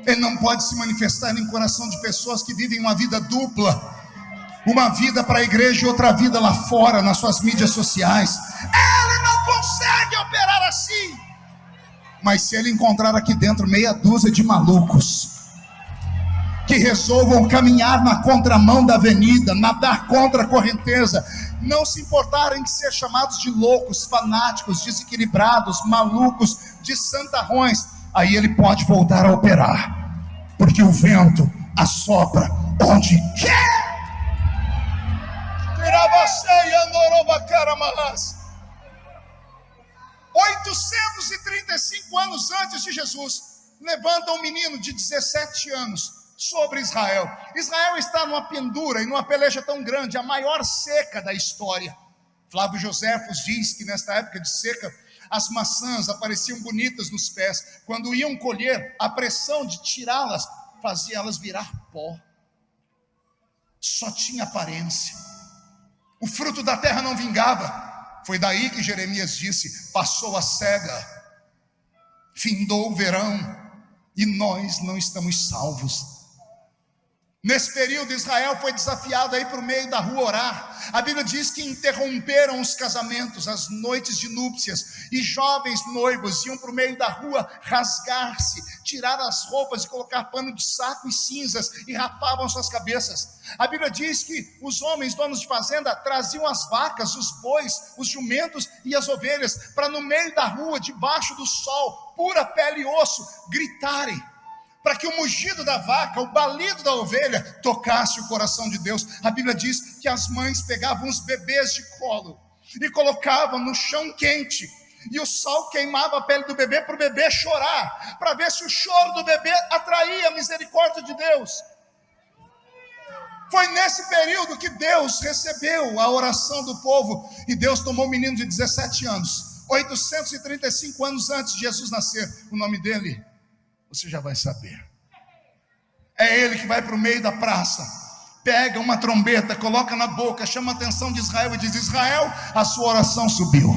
Ele não pode se manifestar em coração de pessoas que vivem uma vida dupla. Uma vida para a igreja e outra vida lá fora, nas suas mídias sociais. Ele não consegue operar assim. Mas se ele encontrar aqui dentro meia dúzia de malucos que resolvam caminhar na contramão da avenida, nadar contra a correnteza, não se importarem de ser chamados de loucos, fanáticos, desequilibrados, malucos, de santarrões, aí ele pode voltar a operar, porque o vento assopra onde quer. 835 anos antes de Jesus, levanta um menino de 17 anos sobre Israel. Israel está numa pendura e numa peleja tão grande, a maior seca da história. Flávio Joséfos diz que nesta época de seca, as maçãs apareciam bonitas nos pés. Quando iam colher, a pressão de tirá-las fazia elas virar pó. Só tinha aparência. O fruto da terra não vingava. Foi daí que Jeremias disse: passou a cega, findou o verão, e nós não estamos salvos. Nesse período, Israel foi desafiado a ir para o meio da rua orar. A Bíblia diz que interromperam os casamentos, as noites de núpcias, e jovens noivos iam para o meio da rua rasgar-se, tirar as roupas e colocar pano de saco e cinzas, e rapavam suas cabeças. A Bíblia diz que os homens, donos de fazenda, traziam as vacas, os bois, os jumentos e as ovelhas, para no meio da rua, debaixo do sol, pura pele e osso, gritarem, para que o mugido da vaca, o balido da ovelha, tocasse o coração de Deus. A Bíblia diz que as mães pegavam os bebês de colo e colocavam no chão quente, e o sol queimava a pele do bebê para o bebê chorar, para ver se o choro do bebê atraía a misericórdia de Deus. Foi nesse período que Deus recebeu a oração do povo, e Deus tomou um menino de 17 anos, 835 anos antes de Jesus nascer. O nome dele você já vai saber. É ele que vai para o meio da praça, pega uma trombeta, coloca na boca, chama a atenção de Israel e diz: Israel, a sua oração subiu.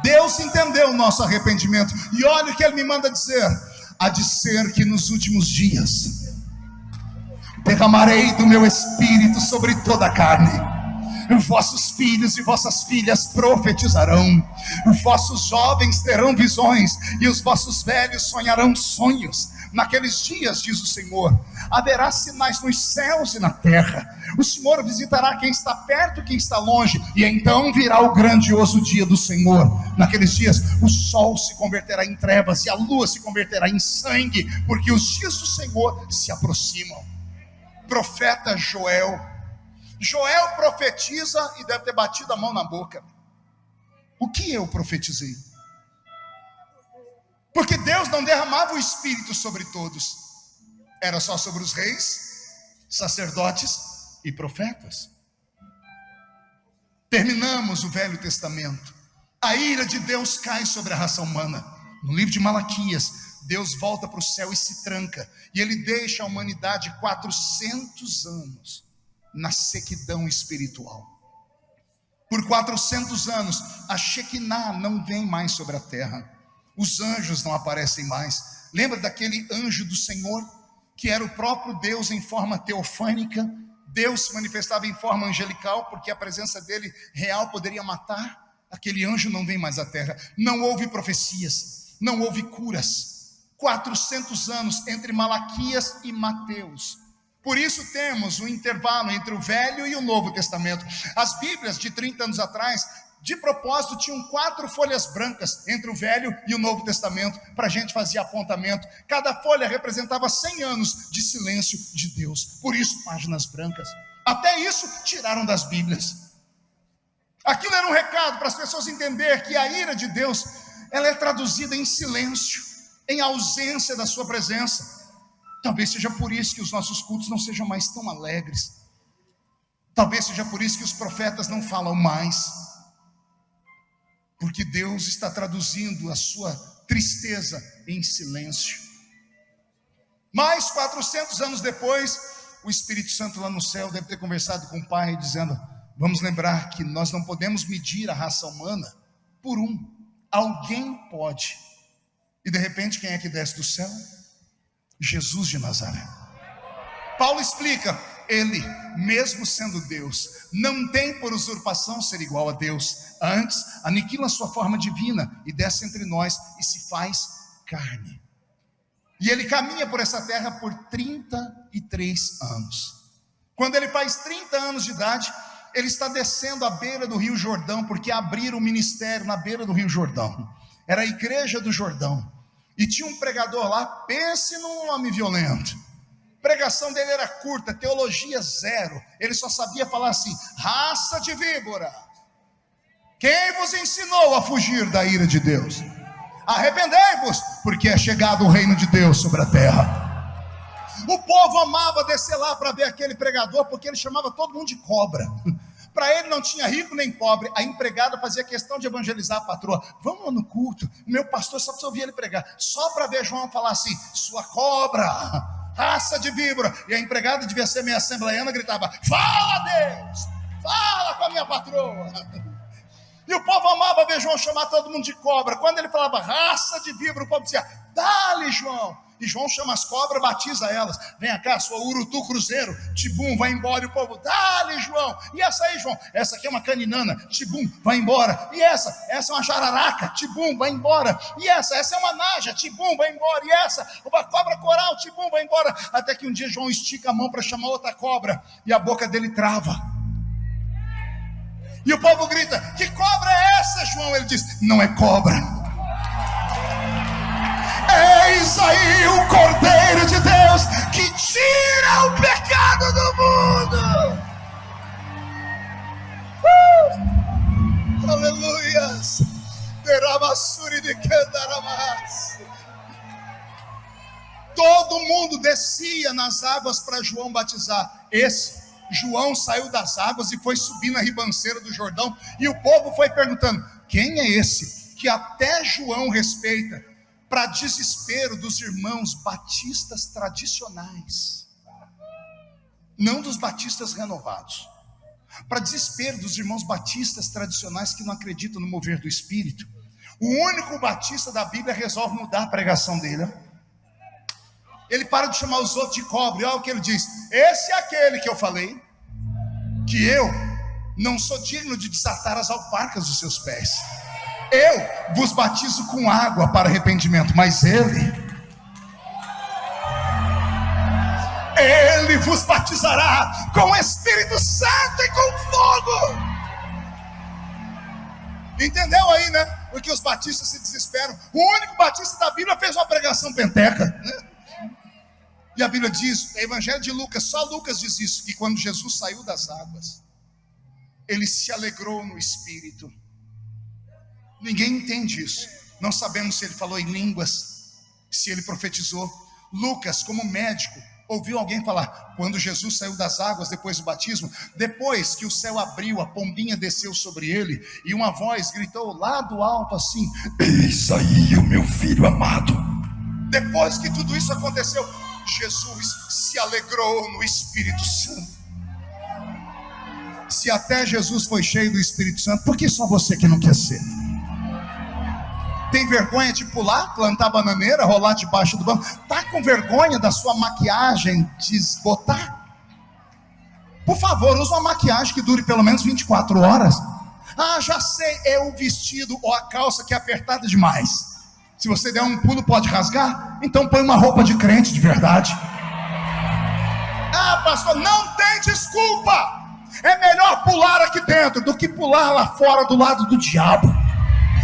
Deus entendeu o nosso arrependimento. E olha o que ele me manda dizer: há de ser que nos últimos dias derramarei do meu espírito sobre toda a carne. Vossos filhos e vossas filhas profetizarão, vossos jovens terão visões, e os vossos velhos sonharão sonhos. Naqueles dias, diz o Senhor, haverá sinais nos céus e na terra. O Senhor visitará quem está perto e quem está longe, e então virá o grandioso dia do Senhor. Naqueles dias o sol se converterá em trevas e a lua se converterá em sangue, porque os dias do Senhor se aproximam. Profeta Joel profetiza e deve ter batido a mão na boca. O que eu profetizei? Porque Deus não derramava o Espírito sobre todos, era só sobre os reis, sacerdotes e profetas. Terminamos o Velho Testamento. A ira de Deus cai sobre a raça humana. No livro de Malaquias, Deus volta para o céu e se tranca, e ele deixa a humanidade 400 anos na sequidão espiritual. Por 400 anos a Shekinah não vem mais sobre a terra, os anjos não aparecem mais. Lembra daquele anjo do Senhor, que era o próprio Deus em forma teofânica? Deus se manifestava em forma angelical, porque a presença dele real poderia matar. Aquele anjo não vem mais à terra. Não houve profecias, não houve curas, 400 anos entre Malaquias e Mateus. Por isso temos um intervalo entre o Velho e o Novo Testamento. As Bíblias de 30 anos atrás, de propósito, tinham 4 folhas brancas entre o Velho e o Novo Testamento, para a gente fazer apontamento. Cada folha representava 100 anos de silêncio de Deus. Por isso, páginas brancas. Até isso tiraram das Bíblias. Aquilo era um recado para as pessoas entenderem que a ira de Deus, ela é traduzida em silêncio, em ausência da sua presença. Talvez seja por isso que os nossos cultos não sejam mais tão alegres. Talvez seja por isso que os profetas não falam mais. Porque Deus está traduzindo a sua tristeza em silêncio. Mais 400 anos depois, o Espírito Santo lá no céu deve ter conversado com o Pai, dizendo: vamos lembrar que nós não podemos medir a raça humana por um. Alguém pode. E de repente, quem é que desce do céu? Jesus de Nazaré. Paulo explica: ele, mesmo sendo Deus, não tem por usurpação ser igual a Deus. Antes, aniquila a sua forma divina e desce entre nós e se faz carne. E ele caminha por essa terra por 33 anos. Quando ele faz 30 anos de idade, ele está descendo à beira do Rio Jordão, porque abriram o ministério na beira do Rio Jordão. Era a igreja do Jordão. E tinha um pregador lá, pense num homem violento. A pregação dele era curta, teologia zero. Ele só sabia falar assim: raça de víbora, quem vos ensinou a fugir da ira de Deus? Arrependei-vos, porque é chegado o reino de Deus sobre a terra. O povo amava descer lá para ver aquele pregador, porque ele chamava todo mundo de cobra. Para ele não tinha rico nem pobre. A empregada fazia questão de evangelizar a patroa: vamos lá no culto, o meu pastor só precisa ouvir ele pregar, só para ver João falar assim: sua cobra, raça de víbora. E a empregada devia ser meio assembleiana, gritava: fala Deus, fala com a minha patroa. E o povo amava ver João chamar todo mundo de cobra. Quando ele falava raça de víbora, o povo dizia: dá-lhe, João. E João chama as cobras, batiza elas: vem cá, sua urutu cruzeiro, tibum, vai embora. E o povo: dá-lhe, João. E essa aí, João? Essa aqui é uma caninana, tibum, vai embora. E essa é uma jararaca, tibum, vai embora. E essa é uma naja, tibum, vai embora. E essa, uma cobra coral, tibum, vai embora. Até que um dia João estica a mão para chamar outra cobra, e a boca dele trava. E o povo grita: que cobra é essa, João? Ele diz: não é cobra. Eis aí o Cordeiro de Deus que tira o pecado do mundo. Aleluias. Todo mundo descia nas águas para João batizar. Esse João saiu das águas e foi subir na ribanceira do Jordão. E o povo foi perguntando: quem é esse que até João respeita? Para desespero dos irmãos batistas tradicionais, não dos batistas renovados. Para desespero dos irmãos batistas tradicionais que não acreditam no mover do Espírito, o único batista da Bíblia resolve mudar a pregação dele. Ele para de chamar os outros de cobre. Olha o que ele diz: esse é aquele que eu falei, que eu não sou digno de desatar as alparcas dos seus pés. Eu vos batizo com água para arrependimento, mas Ele vos batizará com o Espírito Santo e com fogo. Entendeu aí, né? Porque os batistas se desesperam. O único batista da Bíblia fez uma pregação penteca, né? E a Bíblia diz, o Evangelho de Lucas, só Lucas diz isso, que quando Jesus saiu das águas, ele se alegrou no Espírito. Ninguém entende isso. Não sabemos se ele falou em línguas, se ele profetizou. Lucas, como médico, ouviu alguém falar: quando Jesus saiu das águas depois do batismo, depois que o céu abriu, a pombinha desceu sobre ele, e uma voz gritou lá do alto assim: eis aí o meu filho amado. Depois que tudo isso aconteceu, Jesus se alegrou no Espírito Santo. Se até Jesus foi cheio do Espírito Santo, por que só você que não quer ser? Tem vergonha de pular, plantar bananeira, rolar debaixo do banco? Está com vergonha da sua maquiagem desbotar? Por favor, use uma maquiagem que dure pelo menos 24 horas. Ah, já sei, é o vestido ou a calça que é apertada demais. Se você der um pulo, pode rasgar? Então põe uma roupa de crente de verdade. Ah, pastor, não tem desculpa. É melhor pular aqui dentro do que pular lá fora do lado do diabo.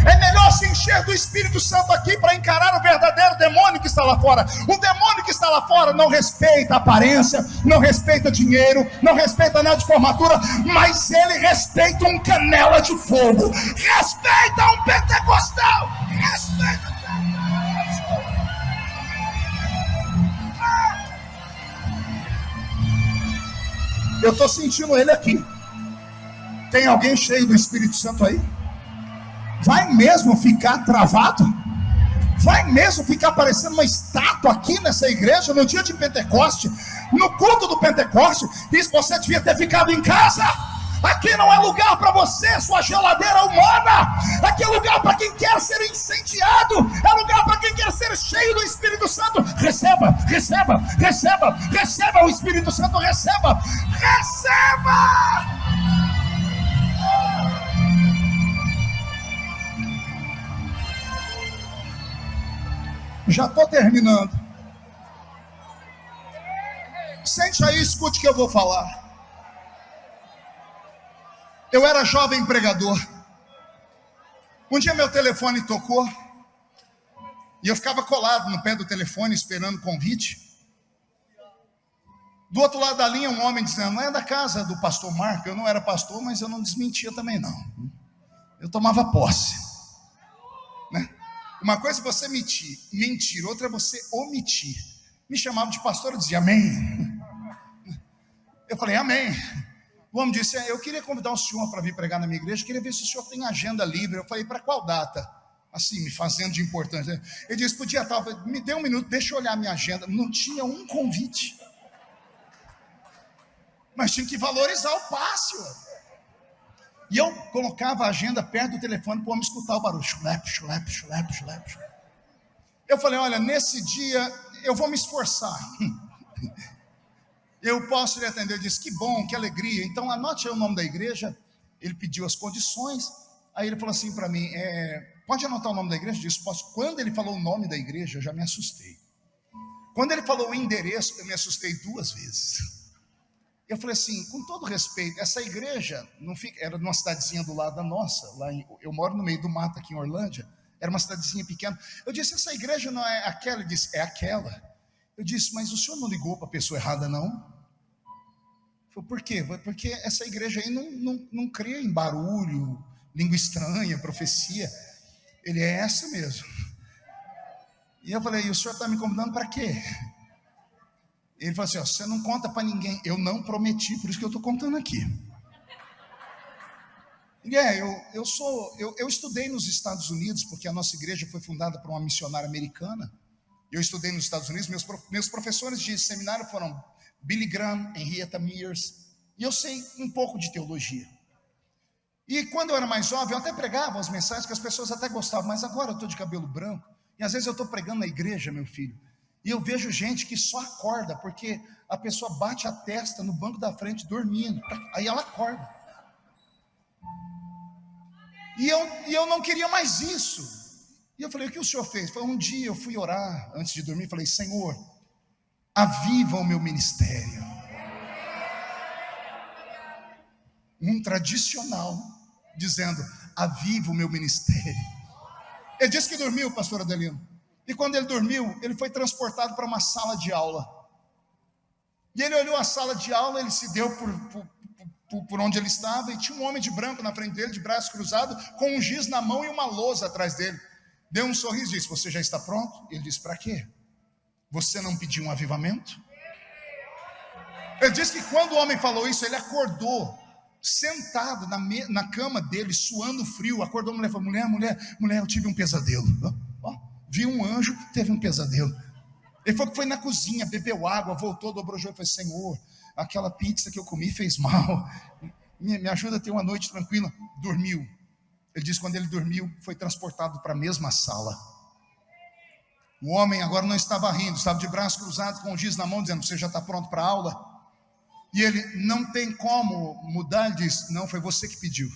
É melhor se encher do Espírito Santo aqui para encarar o verdadeiro demônio que está lá fora. O demônio que está lá fora não respeita a aparência, não respeita dinheiro, não respeita nada de formatura, mas ele respeita um canela de fogo, respeita um pentecostal, respeita. Eu estou sentindo ele aqui. Tem alguém cheio do Espírito Santo aí? Vai mesmo ficar travado? Vai mesmo ficar parecendo uma estátua aqui nessa igreja no dia de Pentecoste, no culto do Pentecoste? Diz: você devia ter ficado em casa. Aqui não é lugar para você, sua geladeira humana. Aqui é lugar para quem quer ser incendiado. É lugar para quem quer ser cheio do Espírito Santo. Receba, receba, receba, receba o Espírito Santo, receba, receba. Já estou terminando. Sente aí, escute o que eu vou falar. Eu era jovem pregador. Um dia meu telefone tocou e eu ficava colado no pé do telefone esperando convite. Do outro lado da linha, um homem dizendo: não é da casa do pastor Marco. Eu não era pastor, mas eu não desmentia também não. Eu tomava posse, né? Uma coisa é você mentir, outra é você omitir. Me chamava de pastor, eu dizia amém. Eu falei amém. O homem disse: eu queria convidar o senhor para vir pregar na minha igreja, queria ver se o senhor tem agenda livre. Eu falei: para qual data? Assim, me fazendo de importante. Ele disse: podia estar. Me dê um minuto, deixa eu olhar a minha agenda. Não tinha um convite, mas tinha que valorizar o passe. E eu colocava a agenda perto do telefone para o homem escutar o barulho. Chulepe, chulepe, chulepe, chulepe. Eu falei: olha, nesse dia eu vou me esforçar. Eu posso lhe atender. Ele disse: que bom, que alegria. Então anote aí o nome da igreja. Ele pediu as condições. Aí ele falou assim para mim: pode anotar o nome da igreja? Eu disse: posso. Quando ele falou o nome da igreja, eu já me assustei. Quando ele falou o endereço, eu me assustei 2 vezes. Eu falei assim, com todo respeito, essa igreja não fica, era numa cidadezinha do lado da nossa. Eu moro no meio do mato aqui em Orlândia. Era uma cidadezinha pequena. Eu disse: essa igreja não é aquela? Ele disse: é aquela. Eu disse: mas o senhor não ligou para a pessoa errada, não? Falei: por quê? Porque essa igreja aí não crê em barulho, língua estranha, profecia. Ele: é essa mesmo. E eu falei: e o senhor está me convidando para quê? Ele falou assim: você não conta para ninguém. Eu não prometi, por isso que eu estou contando aqui. Ele: eu estudei nos Estados Unidos, porque a nossa igreja foi fundada por uma missionária americana. Eu estudei nos Estados Unidos. Meus professores de seminário foram Billy Graham, Henrietta Mears, e eu sei um pouco de teologia. E quando eu era mais jovem, eu até pregava as mensagens que as pessoas até gostavam, mas agora eu estou de cabelo branco, e às vezes eu estou pregando na igreja, meu filho, e eu vejo gente que só acorda porque a pessoa bate a testa no banco da frente dormindo, aí ela acorda. E eu não queria mais isso. E eu falei: o que o senhor fez? Foi um dia eu fui orar antes de dormir, falei: Senhor, aviva o meu ministério. Um tradicional dizendo: aviva o meu ministério. Ele disse que dormiu, pastor Adelino. E quando ele dormiu, ele foi transportado para uma sala de aula. E ele olhou a sala de aula, ele se deu por onde ele estava, e tinha um homem de branco na frente dele, de braço cruzado, com um giz na mão e uma lousa atrás dele. Deu um sorriso e disse: você já está pronto? Ele disse: para quê? Você não pediu um avivamento? Ele disse que quando o homem falou isso, ele acordou, sentado na cama dele, suando frio. Acordou a mulher e falou: mulher, eu tive um pesadelo. Viu um anjo, teve um pesadelo. Ele falou que foi na cozinha, bebeu água, voltou, dobrou o joelho e falou: Senhor, aquela pizza que eu comi fez mal, me ajuda a ter uma noite tranquila. Dormiu. Ele disse que quando ele dormiu, foi transportado para a mesma sala. O homem agora não estava rindo, estava de braço cruzado, com o giz na mão, dizendo: você já está pronto para a aula? E ele: não tem como mudar. Ele disse: não, foi você que pediu.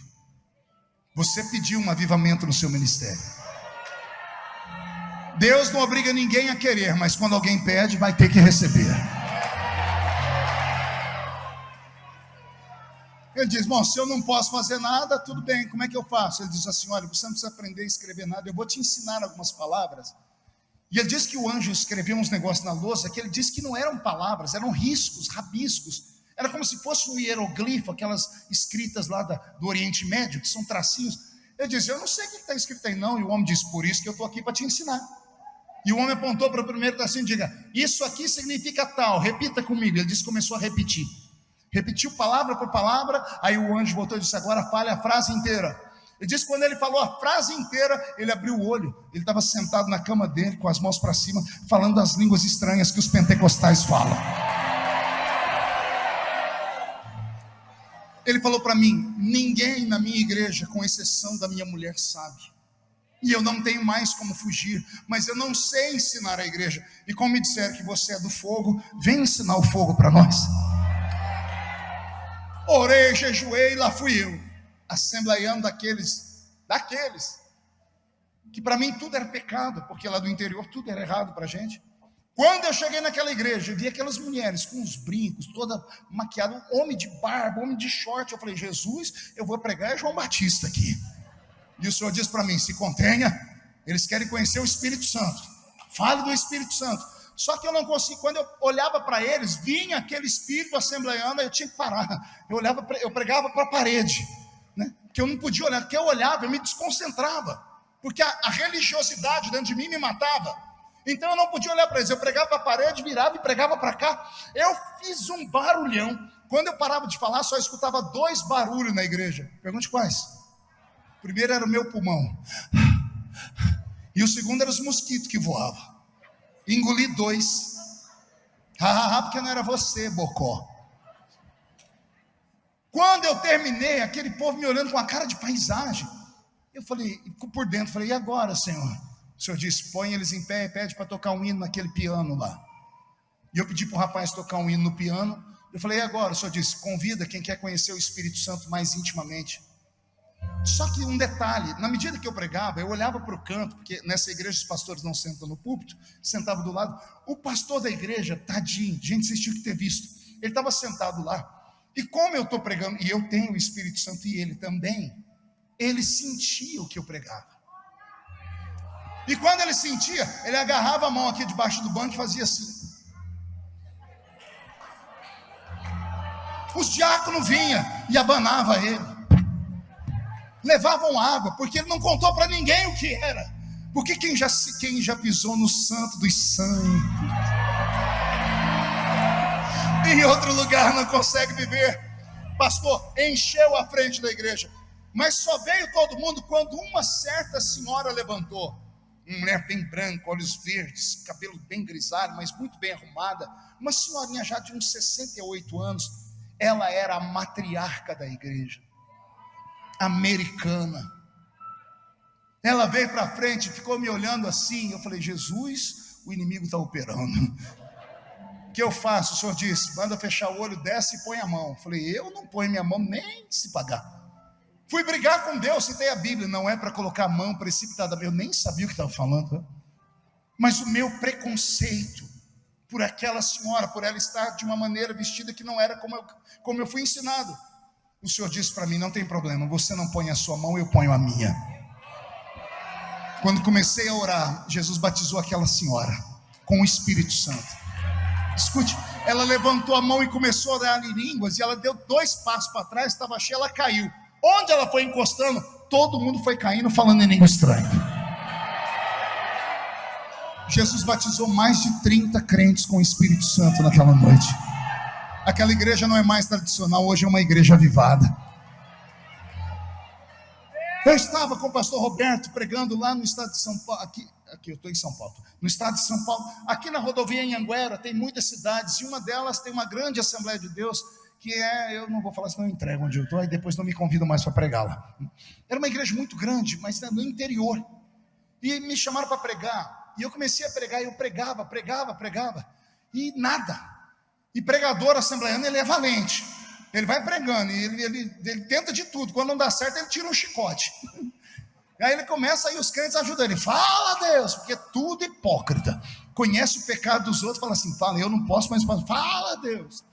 Você pediu um avivamento no seu ministério. Deus não obriga ninguém a querer, mas quando alguém pede, vai ter que receber. Ele diz: bom, se eu não posso fazer nada, tudo bem, como é que eu faço? Ele diz assim: olha, você não precisa aprender a escrever nada, eu vou te ensinar algumas palavras. E ele diz que o anjo escreveu uns negócios na lousa, que ele disse que não eram palavras, eram riscos, rabiscos. Era como se fosse um hieroglifo, aquelas escritas lá do Oriente Médio, que são tracinhos. Ele disse: eu não sei o que está escrito aí não. E o homem disse: por isso que eu estou aqui para te ensinar. E o homem apontou para o primeiro tracinho e diga: isso aqui significa tal, repita comigo. Ele disse, começou a repetir. Repetiu palavra por palavra. Aí o anjo voltou e disse: agora fale a frase inteira. Ele disse que quando ele falou a frase inteira, ele abriu o olho. Ele estava sentado na cama dele, com as mãos para cima, falando as línguas estranhas que os pentecostais falam. Ele falou para mim: ninguém na minha igreja, com exceção da minha mulher, sabe. E eu não tenho mais como fugir, mas eu não sei ensinar a igreja. E como me disseram que você é do fogo, vem ensinar o fogo para nós. Orei, jejuei, lá fui eu, assembleiano daqueles, que para mim tudo era pecado, porque lá do interior tudo era errado para a gente. Quando eu cheguei naquela igreja, eu vi aquelas mulheres com os brincos, toda maquiada, um homem de barba, homem de short. Eu falei: Jesus, eu vou pregar João Batista aqui. E o Senhor diz para mim: se contenha, eles querem conhecer o Espírito Santo, fale do Espírito Santo. Só que eu não consegui. Quando eu olhava para eles, vinha aquele espírito assembleiano, eu tinha que parar. Eu pregava para a parede, né? Porque eu não podia olhar, porque eu olhava, eu me desconcentrava, porque a religiosidade dentro de mim me matava. Então eu não podia olhar para eles, eu pregava para a parede, virava e pregava para cá. Eu fiz um barulhão. Quando eu parava de falar, só escutava 2 barulhos na igreja. Pergunte quais. O primeiro era o meu pulmão, e o segundo era os mosquitos que voavam. Engoli 2. Porque não era você, bocó. Quando eu terminei, aquele povo me olhando com a cara de paisagem, eu falei, por dentro, falei: e agora, Senhor? O Senhor disse: põe eles em pé e pede para tocar um hino naquele piano lá. E eu pedi para o rapaz tocar um hino no piano. Eu falei: e agora? O Senhor disse: convida quem quer conhecer o Espírito Santo mais intimamente. Só que um detalhe: na medida que eu pregava, eu olhava para o canto, porque nessa igreja os pastores não sentam no púlpito, sentava do lado. O pastor da igreja, tadinho, gente, vocês tinham que ter visto, ele estava sentado lá. E como eu estou pregando, e eu tenho o Espírito Santo, e ele também, ele sentia o que eu pregava. E quando ele sentia, ele agarrava a mão aqui debaixo do banco e fazia assim. Os diáconos vinham e abanavam ele. Levavam água, porque ele não contou para ninguém o que era. Porque quem já pisou no santo dos santos, em outro lugar não consegue viver. Pastor, encheu a frente da igreja, mas só veio todo mundo quando uma certa senhora levantou. Uma mulher bem branca, olhos verdes, cabelo bem grisalho, mas muito bem arrumada. Uma senhorinha já de uns 68 anos. Ela era a matriarca da igreja, americana. Ela veio para frente, ficou me olhando assim. Eu falei: Jesus, o inimigo está operando. O que eu faço? O Senhor disse: manda fechar o olho, desce e põe a mão. Eu falei: eu não ponho minha mão nem se pagar. Fui brigar com Deus, citei a Bíblia, não é para colocar a mão precipitada. Eu nem sabia o que estava falando, mas o meu preconceito por aquela senhora, por ela estar de uma maneira vestida que não era como eu fui ensinado. O Senhor disse para mim: não tem problema, você não põe a sua mão, eu ponho a minha. Quando comecei a orar, Jesus batizou aquela senhora com o Espírito Santo. Escute, ela levantou a mão e começou a orar em línguas, e ela deu 2 passos para trás, estava cheia, ela caiu. Onde ela foi encostando, todo mundo foi caindo, falando em língua estranha. Jesus batizou mais de 30 crentes com o Espírito Santo naquela noite. Aquela igreja não é mais tradicional, hoje é uma igreja avivada. Eu estava com o pastor Roberto pregando lá no estado de São Paulo, aqui eu estou em São Paulo, no estado de São Paulo, aqui na rodovia em Anguera, tem muitas cidades, e uma delas tem uma grande Assembleia de Deus, que eu não vou falar, senão eu entrego onde eu estou, e depois não me convidam mais para pregar lá. Era uma igreja muito grande, mas no interior, e me chamaram para pregar, e eu comecei a pregar, e eu pregava, e nada. E pregador assembleiano, ele é valente, ele vai pregando, e ele tenta de tudo. Quando não dá certo, ele tira um chicote. E aí ele começa, aí os crentes ajudam ele: fala, Deus, porque tudo hipócrita. Conhece o pecado dos outros, fala assim, fala, eu não posso, mas fala, Deus.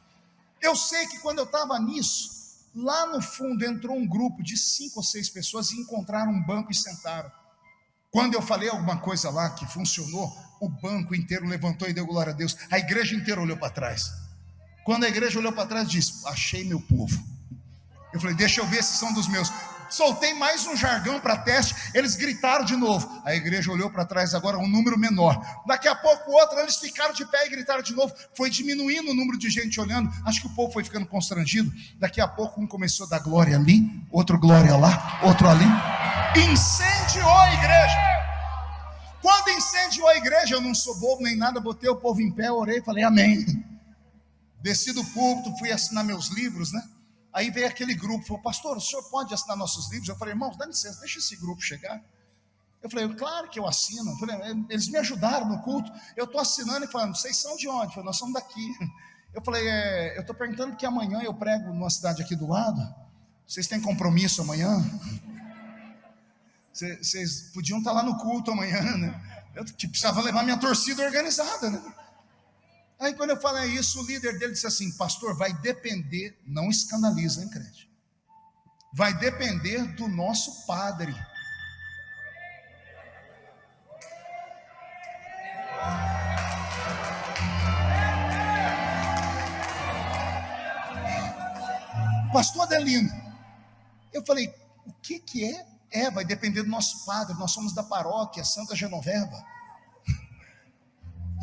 Eu sei que quando eu estava nisso, lá no fundo entrou um grupo de 5 ou 6 pessoas e encontraram um banco e sentaram. Quando eu falei alguma coisa lá que funcionou, o banco inteiro levantou e deu glória a Deus. A igreja inteira olhou para trás. Quando a igreja olhou para trás, disse, achei meu povo. Eu falei, deixa eu ver se são dos meus. Soltei mais um jargão para teste, eles gritaram de novo. A igreja olhou para trás, agora um número menor. Daqui a pouco outro, eles ficaram de pé e gritaram de novo. Foi diminuindo o número de gente olhando. Acho que o povo foi ficando constrangido. Daqui a pouco um começou a dar glória ali, outro glória lá, outro ali. Incendiou a igreja. Quando incendiou a igreja, eu não sou bobo nem nada, botei o povo em pé, orei, falei amém. Desci do púlpito, fui assinar meus livros, né? Aí veio aquele grupo, falou, pastor, o senhor pode assinar nossos livros? Eu falei, irmãos, dá licença, deixa esse grupo chegar. Eu falei, claro que eu assino. Eu falei, eles me ajudaram no culto, eu estou assinando e falando, vocês são de onde? Eu falei, nós somos daqui. Eu falei, eu estou perguntando porque amanhã eu prego numa cidade aqui do lado, vocês têm compromisso amanhã? Vocês podiam estar lá no culto amanhã, né? Eu precisava levar minha torcida organizada, né? Aí quando eu falei isso, o líder dele disse assim, pastor, vai depender, não escandaliza, hein, crente? Vai depender do nosso padre. Pastor Adelino, eu falei, o que é? Vai depender do nosso padre, nós somos da paróquia Santa Genoveva,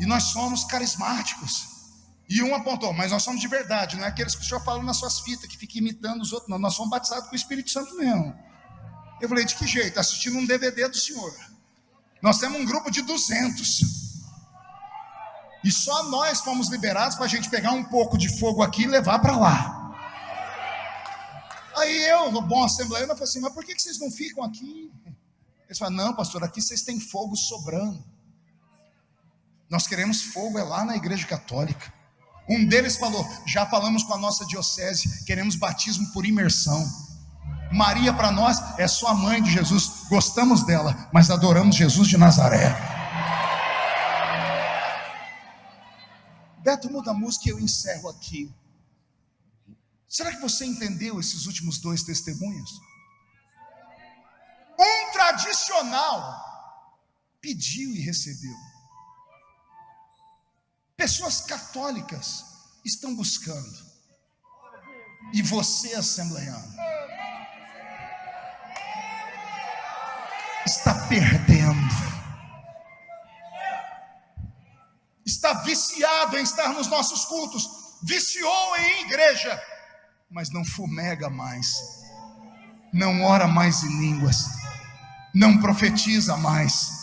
e nós somos carismáticos. E um apontou, mas nós somos de verdade, não é aqueles que o senhor fala nas suas fitas, que fica imitando os outros, não, nós somos batizados com o Espírito Santo mesmo. Eu falei, de que jeito? Assistindo um DVD do senhor. Nós temos um grupo de 200, e só nós fomos liberados para a gente pegar um pouco de fogo aqui e levar para lá. Aí eu, no bom assembleano, eu falei assim, mas por que vocês não ficam aqui? Eles falaram, não, pastor, aqui vocês têm fogo sobrando. Nós queremos fogo, é lá na igreja católica. Um deles falou, já falamos com a nossa diocese, queremos batismo por imersão. Maria para nós é só a mãe de Jesus, gostamos dela, mas adoramos Jesus de Nazaré. Beto, muda a música e eu encerro aqui. Será que você entendeu esses últimos 2 testemunhos? Um tradicional pediu e recebeu. Pessoas católicas estão buscando. E você, assembleano, está perdendo. Está viciado em estar nos nossos cultos. Viciou em igreja, mas não fumega mais, não ora mais em línguas, não profetiza mais.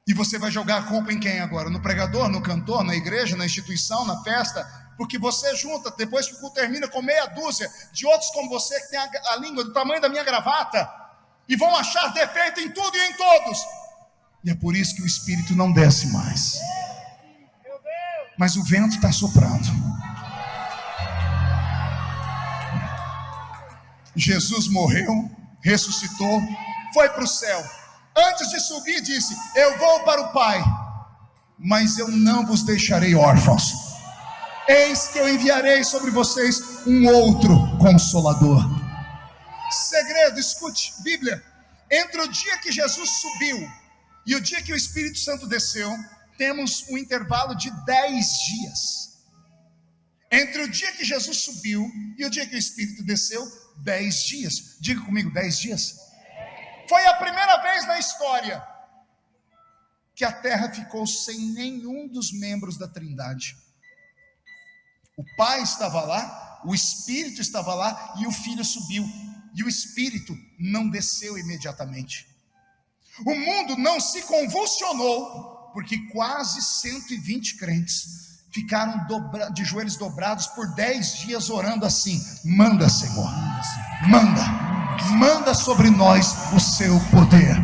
E você vai jogar a culpa em quem agora? No pregador, no cantor, na igreja, na instituição, na festa? Porque você junta, depois que o culto termina, com meia dúzia de outros como você, que tem a língua do tamanho da minha gravata, e vão achar defeito em tudo e em todos. E é por isso que o Espírito não desce mais. Mas o vento está soprando. Jesus morreu, ressuscitou, foi para o céu. Antes de subir disse, eu vou para o Pai, mas eu não vos deixarei órfãos. Eis que eu enviarei sobre vocês um outro Consolador. Segredo, escute, Bíblia. Entre o dia que Jesus subiu e o dia que o Espírito Santo desceu, temos um intervalo de 10 dias. Entre o dia que Jesus subiu e o dia que o Espírito desceu, 10 dias. Diga comigo, 10 dias. Foi a primeira vez na história que a terra ficou sem nenhum dos membros da Trindade. O Pai estava lá, o Espírito estava lá e o Filho subiu. E o Espírito não desceu imediatamente. O mundo não se convulsionou, porque quase 120 crentes ficaram de joelhos dobrados por 10 dias orando assim: manda, Senhor, manda sobre nós o seu poder.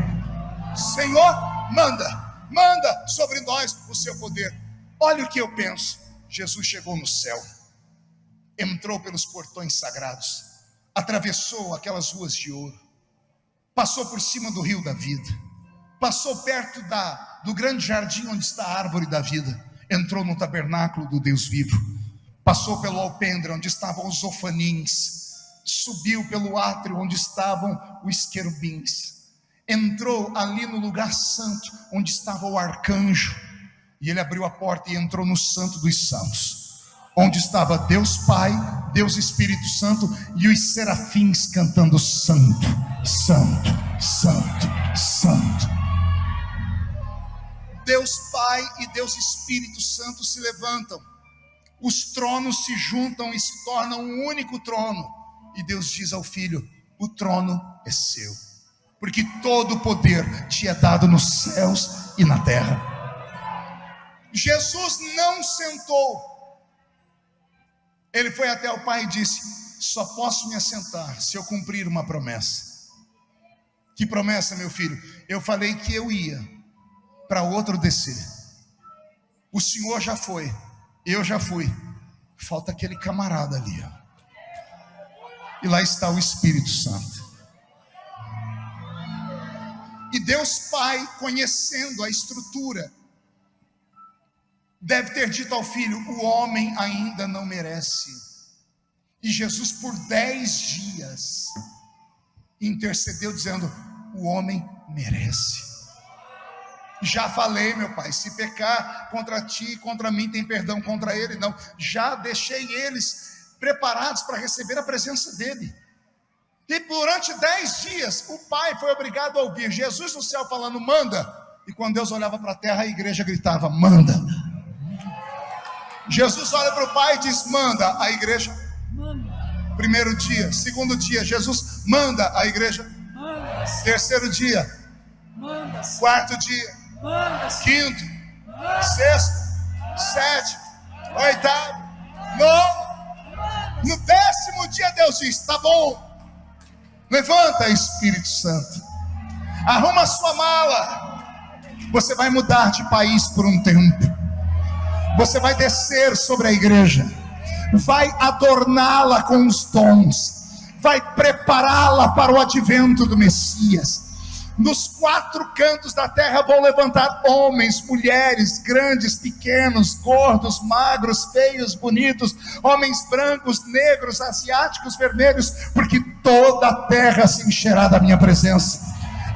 Senhor, manda sobre nós o seu poder. Olha o que eu penso. Jesus chegou no céu, entrou pelos portões sagrados, atravessou aquelas ruas de ouro, passou por cima do rio da vida, passou perto do grande jardim onde está a árvore da vida, entrou no tabernáculo do Deus vivo, passou pelo alpendre onde estavam os ofanins, subiu pelo átrio onde estavam os querubins, entrou ali no lugar santo onde estava o arcanjo, e ele abriu a porta e entrou no santo dos santos, onde estava Deus Pai, Deus Espírito Santo e os serafins cantando santo, santo, santo, santo. Deus Pai e Deus Espírito Santo se levantam, os tronos se juntam e se tornam um único trono, e Deus diz ao Filho: o trono é seu, porque todo o poder te é dado nos céus e na terra. Jesus não sentou, ele foi até o Pai e disse: só posso me assentar se eu cumprir uma promessa. Que promessa, meu filho? Eu falei que eu ia para outro descer, o senhor já foi, eu já fui, falta aquele camarada ali, ó. E lá está o Espírito Santo. E Deus Pai, conhecendo a estrutura, deve ter dito ao Filho: o homem ainda não merece. E Jesus por 10 dias intercedeu dizendo: o homem merece. Já falei, meu Pai, se pecar contra ti e contra mim, tem perdão, contra ele não. Já deixei eles preparados para receber a presença dele. E durante 10 dias o Pai foi obrigado a ouvir Jesus no céu falando: manda. E quando Deus olhava para a terra, a igreja gritava: manda. Jesus olha para o Pai e diz: manda. A igreja manda. Primeiro dia, segundo dia, Jesus manda. A igreja manda. Terceiro dia manda. Quarto dia manda. Quinto manda. Sexto, sétimo, oitavo, nono. No 10º dia Deus diz: tá bom, levanta, Espírito Santo, arruma a sua mala, você vai mudar de país por um tempo, você vai descer sobre a igreja, vai adorná-la com os dons, vai prepará-la para o advento do Messias. Nos 4 cantos da terra vou levantar homens, mulheres, grandes, pequenos, gordos, magros, feios, bonitos, homens brancos, negros, asiáticos, vermelhos, porque toda a terra se encherá da minha presença.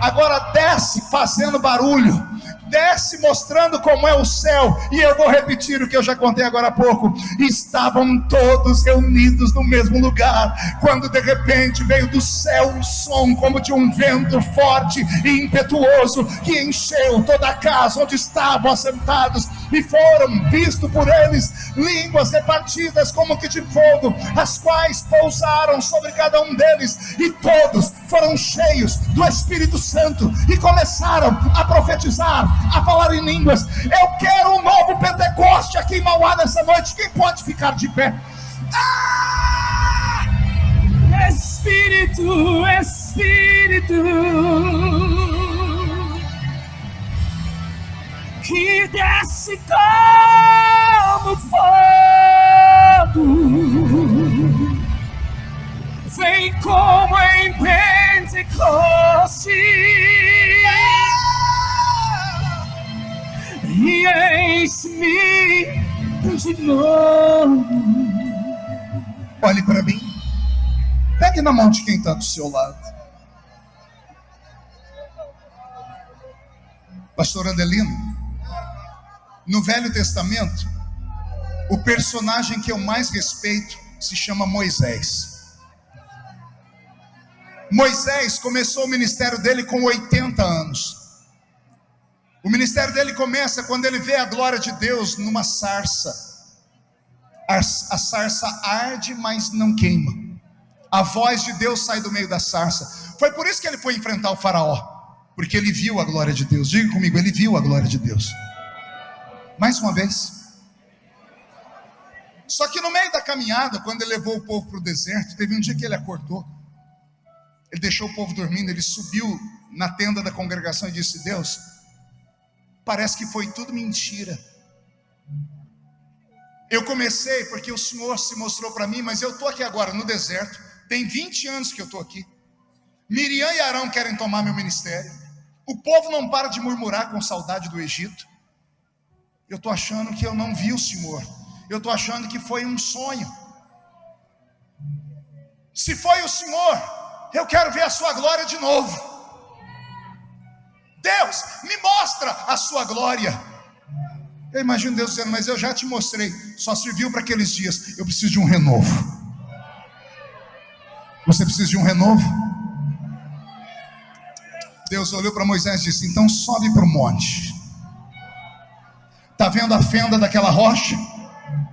Agora desce fazendo barulho, desce mostrando como é o céu. E eu vou repetir o que eu já contei agora há pouco. Estavam todos reunidos no mesmo lugar, quando de repente veio do céu um som como de um vento forte e impetuoso, que encheu toda a casa onde estavam assentados, e foram vistos por eles línguas repartidas como que de fogo, as quais pousaram sobre cada um deles, e todos foram cheios do Espírito Santo e começaram a profetizar, a falar em línguas. Eu quero um novo Pentecoste aqui em Mauá nessa noite. Quem pode ficar de pé? Espírito, Espírito, que desce como fogo, vem como em Pentecoste, e eis-me de novo. Olhe para mim, pegue na mão de quem está do seu lado. Pastor Adelino, no Velho Testamento, o personagem que eu mais respeito se chama Moisés. Moisés começou o ministério dele com 80 anos. O ministério dele começa quando ele vê a glória de Deus numa sarça. A sarça arde, mas não queima. A voz de Deus sai do meio da sarça. Foi por isso que ele foi enfrentar o faraó, porque ele viu a glória de Deus. Diga comigo, ele viu a glória de Deus. Mais uma vez. Só que no meio da caminhada, quando ele levou o povo para o deserto, teve um dia que ele acordou. Ele deixou o povo dormindo, ele subiu na tenda da congregação e disse: Deus, parece que foi tudo mentira. Eu comecei porque o Senhor se mostrou para mim, mas eu estou aqui agora no deserto, tem 20 anos que eu estou aqui. Miriam e Arão querem tomar meu ministério, O povo não para de murmurar com saudade do Egito. Eu estou achando que eu não vi o Senhor. Eu estou achando que foi um sonho. Se foi o Senhor, eu quero ver a sua glória de novo. Deus, me mostra a sua glória. Eu imagino Deus dizendo: mas eu já te mostrei, só serviu para aqueles dias. Eu preciso de um renovo. Você precisa de um renovo? Deus olhou para Moisés e disse: então sobe para o monte. Está vendo a fenda daquela rocha?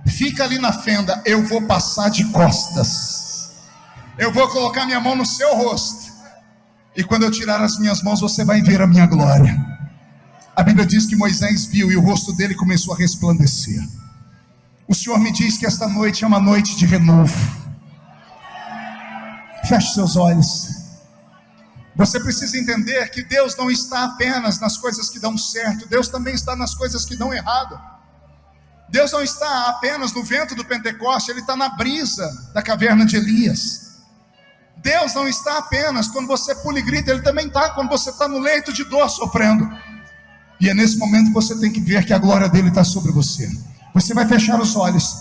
Fica ali na fenda. Eu vou passar de costas. Eu vou colocar minha mão no seu rosto. E quando eu tirar as minhas mãos, você vai ver a minha glória. A Bíblia diz que Moisés viu e o rosto dele começou a resplandecer. O Senhor me diz que esta noite é uma noite de renovo. Feche seus olhos. Você precisa entender que Deus não está apenas nas coisas que dão certo. Deus também está nas coisas que dão errado. Deus não está apenas no vento do Pentecoste. Ele está na brisa da caverna de Elias. Deus não está apenas quando você pula e grita. Ele também está quando você está no leito de dor sofrendo. E é nesse momento que você tem que ver que a glória dele está sobre você. Você vai fechar os olhos,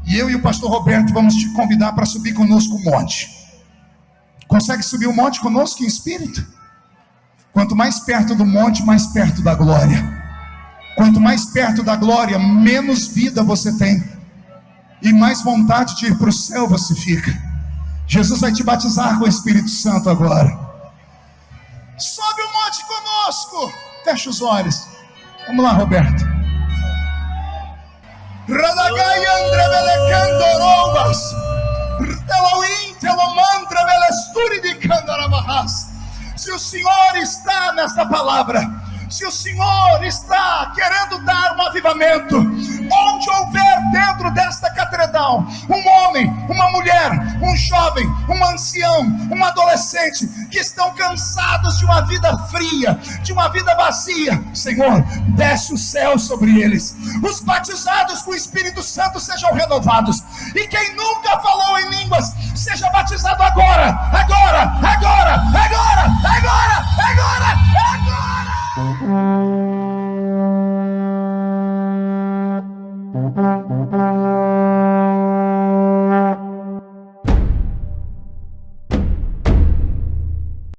e eu e o pastor Roberto vamos te convidar para subir conosco o monte. Consegue subir o monte conosco em espírito? Quanto mais perto do monte, mais perto da glória. Quanto mais perto da glória, menos vida você tem, e mais vontade de ir para o céu você fica. Jesus vai te batizar com o Espírito Santo agora. Sobe o monte conosco. Fecha os olhos. Vamos lá, Roberto. Radagai andre velecandorovas. Elohim telomantra velesturi de candarabahas. Se o Senhor está nesta palavra, se o Senhor está querendo dar um avivamento, onde houver dentro desta catedral um homem, uma mulher, um jovem, um ancião, um adolescente que estão cansados de uma vida fria, de uma vida vazia, Senhor, desce o céu sobre eles. Os batizados com o Espírito Santo sejam renovados, e quem nunca falou em línguas seja batizado agora, agora, agora, agora, agora.